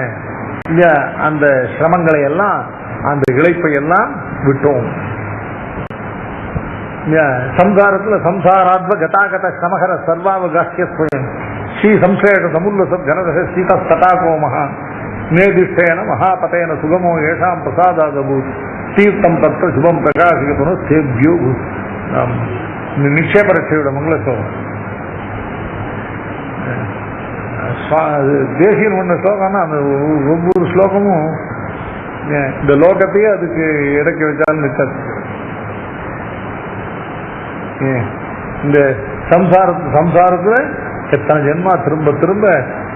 Speaker 1: அந்த சிரமங்களை எல்லாம், அந்த இழைப்பை எல்லாம் விட்டோம். சம்சாரத்துல சம்சாராத்வ கதாகத சமகர சர்வாவகாசியம் ஸ்ரீ சம்சேஷ சமுல்லச கனத சீத தடாகோ மகா நேதிஷ்டேன மகாபதேன சுகமோ ஏஷாம் பிரசாதாதபூத் தீர்த்தம் தத்த சுபம் பிரகாசிகத்துன சேவ்யோ நிக்ஷேபரட்சையோட மங்களஸ்லோகம். தேசியன் ஒன்று ஸ்லோகம்னா அந்த ஒவ்வொரு ஸ்லோகமும் இந்த லோகத்தையே அதுக்கு இறக்கி வச்சாலும் நிற்காது. இந்த சம்சாரத்துல எத்தனை ஜென்மா திரும்ப திரும்ப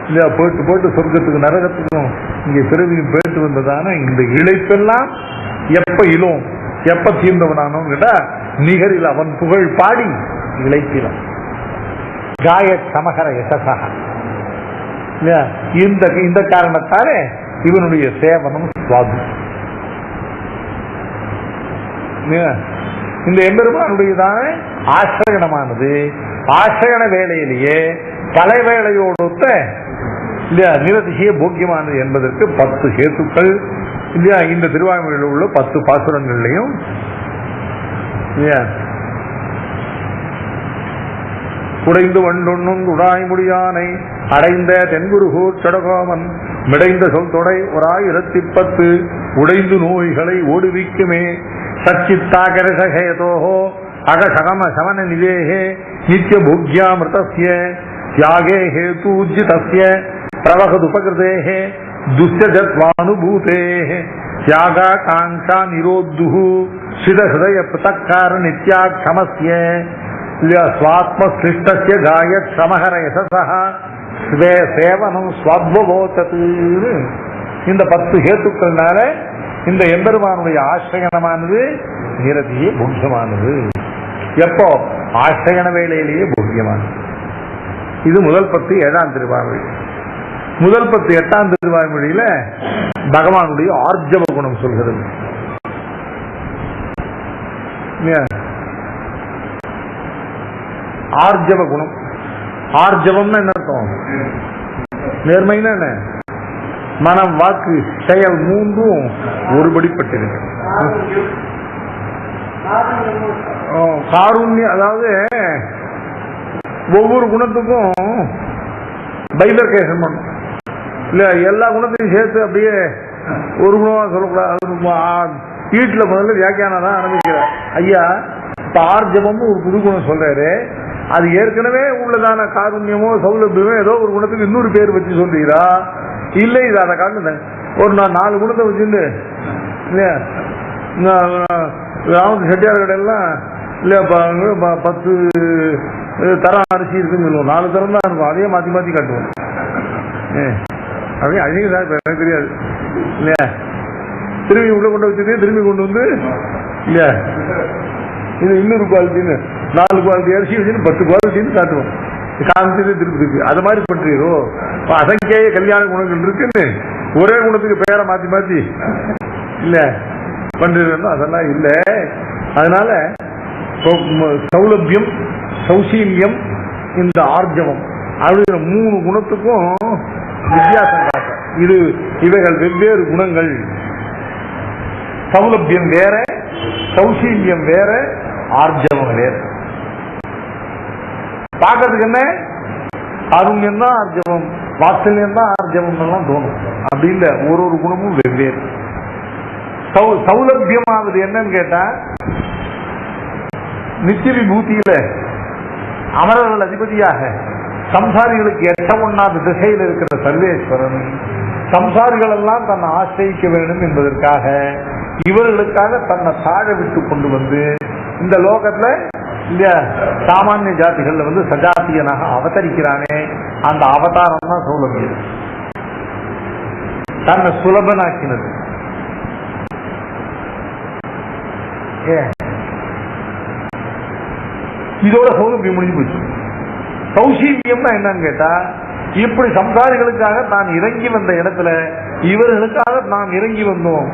Speaker 1: இல்லையா போயிட்டு போயிட்டு சொர்க்கத்துக்கு நரகத்துக்கும் இங்க பிறவியும் போயிட்டு வந்ததான இந்த இழைப்பெல்லாம் எப்ப இலும் எப்ப தீர்ந்தவனானோம் கேட்டா நிகரில் அவன் புகழ் பாடி இழைப்பிலும் காய சமகர யசசா. இந்த காரணத்தாலே இவனுடைய சேவனம் சுவாது. இந்த எம்பெருமானுடையதான ஆசிரியனமானது ஆசிரியன வேலையிலேயே பல வேலையோடு இல்லையா நிரதிசய போக்கியமானது என்பதற்கு 10 ஹேத்துக்கள் இல்லையா இந்த திருவாய்மொழியில் உள்ள 10 பாசுரங்கள்லையும் இல்லையா குடைந்து வண்டுண்ணும் உடாய் முடியானை அடைந்த தென்குருகூர் சடகோமன் மிடைந்த சொல் தொடை 1010 உடைந்து நோய்களை ஓடுவிக்குமே சச்சித்தாகரசகேதோஹோ அகசகம சமன நிவேஹே நித்ய போக்யாமிருதஸ்ய தியாகே ஹேதூஜ்ஜிதஸ்ய பிரவகதுபகிருதேஹே துஸ்யஜத்வானுபூதேஹே தியாகாகாங்ஷா நிரோத்துஹு சிதஹிருதய பிரதக்கார நித்யாக்ஷமஸ்ய ஸ்வாத்மஸ்லிஷ்டஸ்ய காயத் சமஹர யசஸஹ ஸ்வே சேவனம் ஸ்வாத்வவோதத். இந்த 10 ஹேத்துக்கள்னால இந்த எம்பெருமானுடைய ஆசிரியனமானது நிரதியே போக்கியமானது. எப்போ ஆசிரியன வேளையிலேயே போக்கியமானது. இது முதல் 10 7ஆம் திருவாய்மொழி. முதல் 10 8ஆம் திருவாய்மொழியில பகவானுடைய ஆர்ஜவ குணம் சொல்கிறது. ஆர்ஜவ குணம், ஆர்ஜவம்னா என்ன அர்த்தம்? நேர்மைன்னா என்ன? மனம் வாக்கு செயல் மூன்றும் ஒருபடிப்பட்டிருக்கு. காருண்யம், அதாவது ஒவ்வொரு குணத்துக்கும் பைபர்கேஷன் பண்ணும் இல்ல, எல்லா குணத்தையும் சேர்த்து அப்படியே ஒரு குணமா சொல்லக்கூடாது. வீட்டில் முதல்ல வியாக்கியானம் தான் ஆரம்பிக்கிறார் ஐயா. இப்ப ஆர்ஜவமும் ஒரு புது குணம் சொல்றாரு. அது ஏற்கனவே உள்ளதான காருண்யமோ சௌலபியமோ ஏதோ ஒரு குணத்துக்கு இன்னொரு பேர் வச்சு சொல்றீரா? இல்லை, இது அதை காட்டுங்க. ஒரு நான் 4 குணத்தை வச்சுட்டு இல்லையா ராமத்து செட்டியார் கடையெல்லாம் இல்லையா 10 தரம் அரிசி இருக்குன்னு சொல்லுவோம். 4 தரம் தான் இருக்கும். அதையே மாற்றி மாற்றி காட்டுவோம். அப்படியே அழகு சார், எனக்கு தெரியாது இல்லையா. திரும்பி உள்ள கொண்டு வச்சுட்டு திரும்பி கொண்டு வந்து இல்லையா இது இன்னொரு குவாலிட்டின்னு 4 குவாலிட்டி அரிசி வச்சுன்னு 10 குவாலிட்டின்னு காட்டுவோம். காமிச்சது திருப்பி அது மாதிரி பண்றீரோ? அசங்கேய கல்யாண குணங்கள் இருக்குன்னு ஒரே குணத்துக்கு பேரை மாத்தி மாத்தி இல்ல பண்றீங்க, அதெல்லாம் இல்ல. அதனால சௌலபியம், சௌசீல்யம், இந்த ஆர்ஜவம் அப்படிங்கிற 3 குணத்துக்கும் வித்தியாசம் காட்ட. இவைகள் வெவ்வேறு குணங்கள். சௌலபியம் வேற, சௌசீல்யம் வேற, ஆர்ஜவம் வேற. பார்க்கறதுக்கு என்ன காருண்யம் தான் ஆர்ஜவம், வாத்சல்யம் தான் ஆர்ஜவம் எல்லாம் தோணும். அப்படி இல்லை, ஒரு குணமும் வெவ்வேறு. சௌலபியமாவது என்னன்னு கேட்டா, நித்திய விபூதியில அமரர்கள் அதிபதியாக சம்சாரிகளுக்கு எட்ட ஒண்ணாத திசையில் இருக்கிற சர்வேஸ்வரன் சம்சாரிகள் எல்லாம் தன்னை ஆசிரியிக்க வேண்டும் என்பதற்காக இவர்களுக்காக தன்னை தாழ விட்டு கொண்டு வந்து இந்த லோகத்துல இல்ல சாமானிய ஜாதிகள்ல வந்து சஜாத்தியனாக அவதரிக்கிறானே, அந்த அவதாரம் தான் சௌலபியம். தன்னை சுலபனாக்கினது. இதோட சௌலபியம் முடிஞ்சு போச்சு. சௌசீல்யம்னா என்னன்னு கேட்டா, இப்படி சம்சாரிகளுக்காக தான் இறங்கி வந்த இடத்துல இவர்களுக்காக நாம் இறங்கி வந்தோம்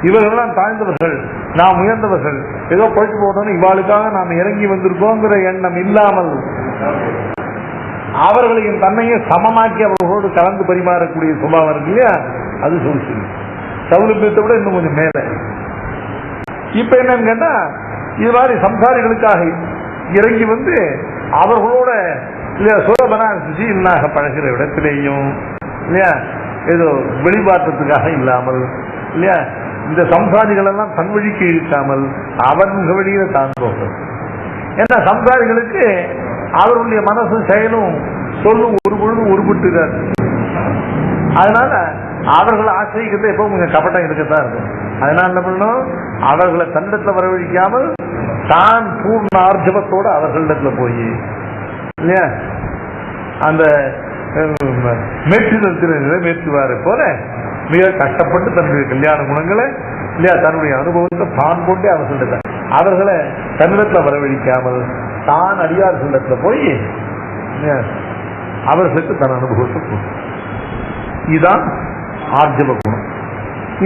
Speaker 1: இவர்கள்லாம் தாழ்ந்தவர்கள், நாம் உயர்ந்தவர்கள், ஏதோ போயிட்டு போகணும் இவாளுக்காக நாம் இறங்கி வந்திருக்கோங்கிற எண்ணம் இல்லாமல் அவர்களையும் தன்னையே சமமாக்கி அவர்களோடு கலந்து பரிமாறக்கூடிய சுபாவம் இருக்கு இல்லையா, அது சொல்லுச்சு. சௌலபியத்தை விட இன்னும் கொஞ்சம் மேல. இப்ப என்னன்னு கேட்டா, இது மாதிரி சம்சாரிகளுக்காக இறங்கி வந்து அவர்களோட இல்லையா சுலபனாக பழகிற இடத்திலேயும் இல்லையா, ஏதோ வெளிப்பாட்டத்துக்காக இல்லாமல் இல்லையா, இந்த சம்சாரிகள் எல்லாம் தன் வழிக்கு இழுக்காமல் அவர்கள் வழியில தான் போகும். ஏன்னா சம்சாரிகளுக்கு அவர்களுடைய மனசு செயலும் சொல்லும் ஒரு பொழுது உருப்பிட்டுதான். அதனால அவர்களை ஆசிரியக்கிறது எப்போ கொஞ்சம் கபட்டம் இருக்கத்தான் இருக்கும். அதனால என்ன பண்ணணும், அவர்களை தன்னிடத்துல வரவழிக்காமல் தான் பூர்ண ஆர்ஜவத்தோடு அவர்களிடத்துல போய் இல்லையா அந்த மேற்று நிறைவேற்றுவாரை போல மிக கஷ்டப்பட்டு தன்னுடைய கல்யாண குணங்களை இல்லையா தன்னுடைய அனுபவத்தை தான் கொண்டே அவர்களை தன்னிடத்துல வரவழிக்காமல் தான் அடியார் சொல்லத்துல போய் அவர்களுக்கு தன் அனுபவத்தை இதுதான் ஆர்ஜவ குணம்.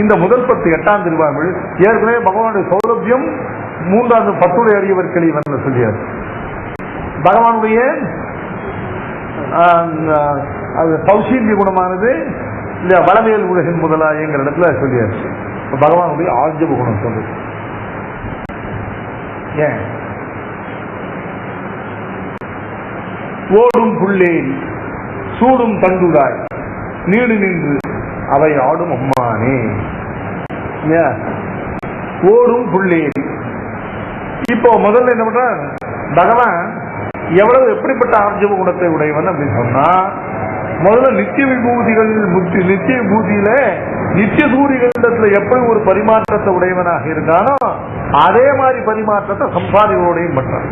Speaker 1: இந்த முதல் 10 8ஆம் திருவாய்மொழி ஏற்கனவே பகவானுடைய சௌலபியம் 3வது 10 அடியவர் கிளிவன் சொல்லியார். பகவானுடைய சௌசீல்ய குணமானது இந்த வளமையல் உலகின் முதலாயங்கிற இடத்துல சொல்லியாச்சு. பகவானுடைய ஆர்ஜவ குணம் சொல்லுது. ஏன் ஓடும் புள்ளே சூடும் தண்டுடாய் நீடு நின்று அவை ஆடும் அம்மானே. ஓடும் புள்ளே. இப்போ முதல்ல என்ன பண்ற பகவான் எவ்வளவு எப்படிப்பட்ட ஆர்ஜவ குணத்தை உடையவன் அப்படின்னு சொன்னா, முதல்ல நித்திய விபூதிகள் நித்திய விபூதியில நித்திய சூரியகளிடத்துல எப்படி ஒரு பரிமாற்றத்தை உடையவனாக இருக்கானோ அதே மாதிரி பரிமாற்றத்தை சம்சாரிகளோடையும் பண்றான்.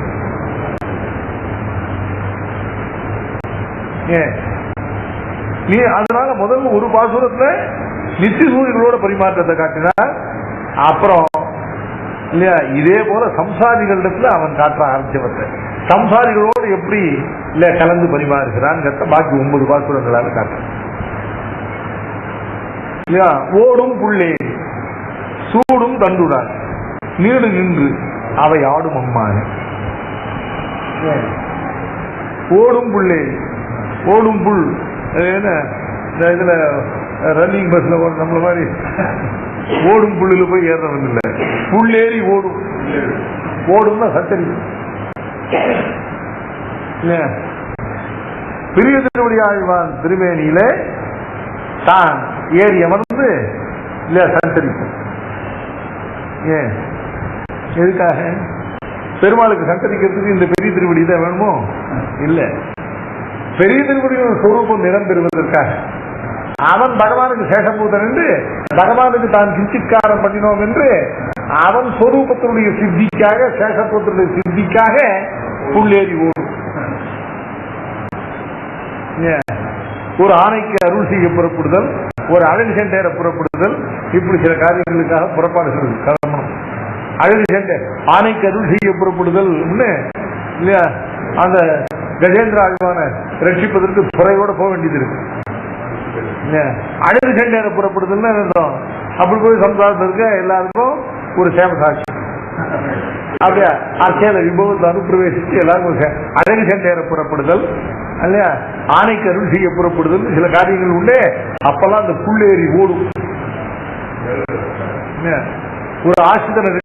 Speaker 1: நீ அதனால முதல்ல ஒரு பாசுரத்துல நித்திய சூரியர்களோட பரிமாற்றத்தை காட்டினார். அப்புறம் இல்லையா இதே போல சம்சாரிகளிடத்துல அவன் காட்டுற ஆர்ஜவத்தை சம்சாரிகளோடு எப்படி இல்ல கலந்து பரிமாறுகிறான் பாக்கி 9 பாசுரங்களால காட்டுறான். இல்லையா ஓடும் புள்ளே சூடும் தண்டுடான் நீடு நின்று அவை ஆடும் அம்மானே. ஓடும் புள்ளே ஓடும் புல் என்ன இதுல ரன்னிங் பஸ்ல நம்மள மாதிரி ஓடும் புல்லுல போய் ஏறது இல்லை, புள்ளேறி ஓடும். ஓடும்னா சத்தரி பெரிய திருவடி ஆழ்வான் திருமேனியில தான் ஏறி அமர்ந்து இல்ல சஞ்சரிக்கும். ஏன் எதுக்காக? பெருமாளுக்கு சஞ்சரிக்கிறதுக்கு இந்த பெரிய திருவடி தான் வேணுமோ? இல்ல, பெரிய திருவடியின் சொரூபம் நிறம் பெறுவதற்காக அவன் பகவானுக்கு சேஷபூதன் என்று பகவானுக்கு தான் கிஞ்சித்காரம் பண்ணினோம் என்று அவன் சொரூபத்தினுடைய சித்திக்காக சேஷபூதனுடைய சித்திக்காக புள்ளேறி ஓடும். ஒரு ஆணைக்கு அருள் செய்ய புறப்படுதல், ஒரு அழகு செண்டேற புறப்படுதல், இப்படி சில காரியங்களுக்காக புறப்பாடுகள் கிளம்பணும். அழகு செண்டை ஆணைக்கு அருள் செய்ய புறப்படுதல் இல்லையா, அந்த கஜேந்திர ஆழ்வான ரட்சிப்பதற்கு துறையோட போக வேண்டியது இருக்கு. அழகு செண்டேற புறப்படுதல் அப்படி போய் சம்சாரத்திற்கு எல்லாருக்கும் ஒரு சேம சாட்சி அப்படியா அர்ச்சேத விபவத்தை அனுப்பிரவேசித்து எல்லாருக்கும் அழகு செண்டேற புறப்படுதல் இல்லையா, ஆணைக்கு அருள் செய்ய புறப்படுதல் சில காரியங்கள் உண்டே. அப்பெல்லாம் அந்த புள்ளேறி ஓடும். ஒரு ஆசிரியர்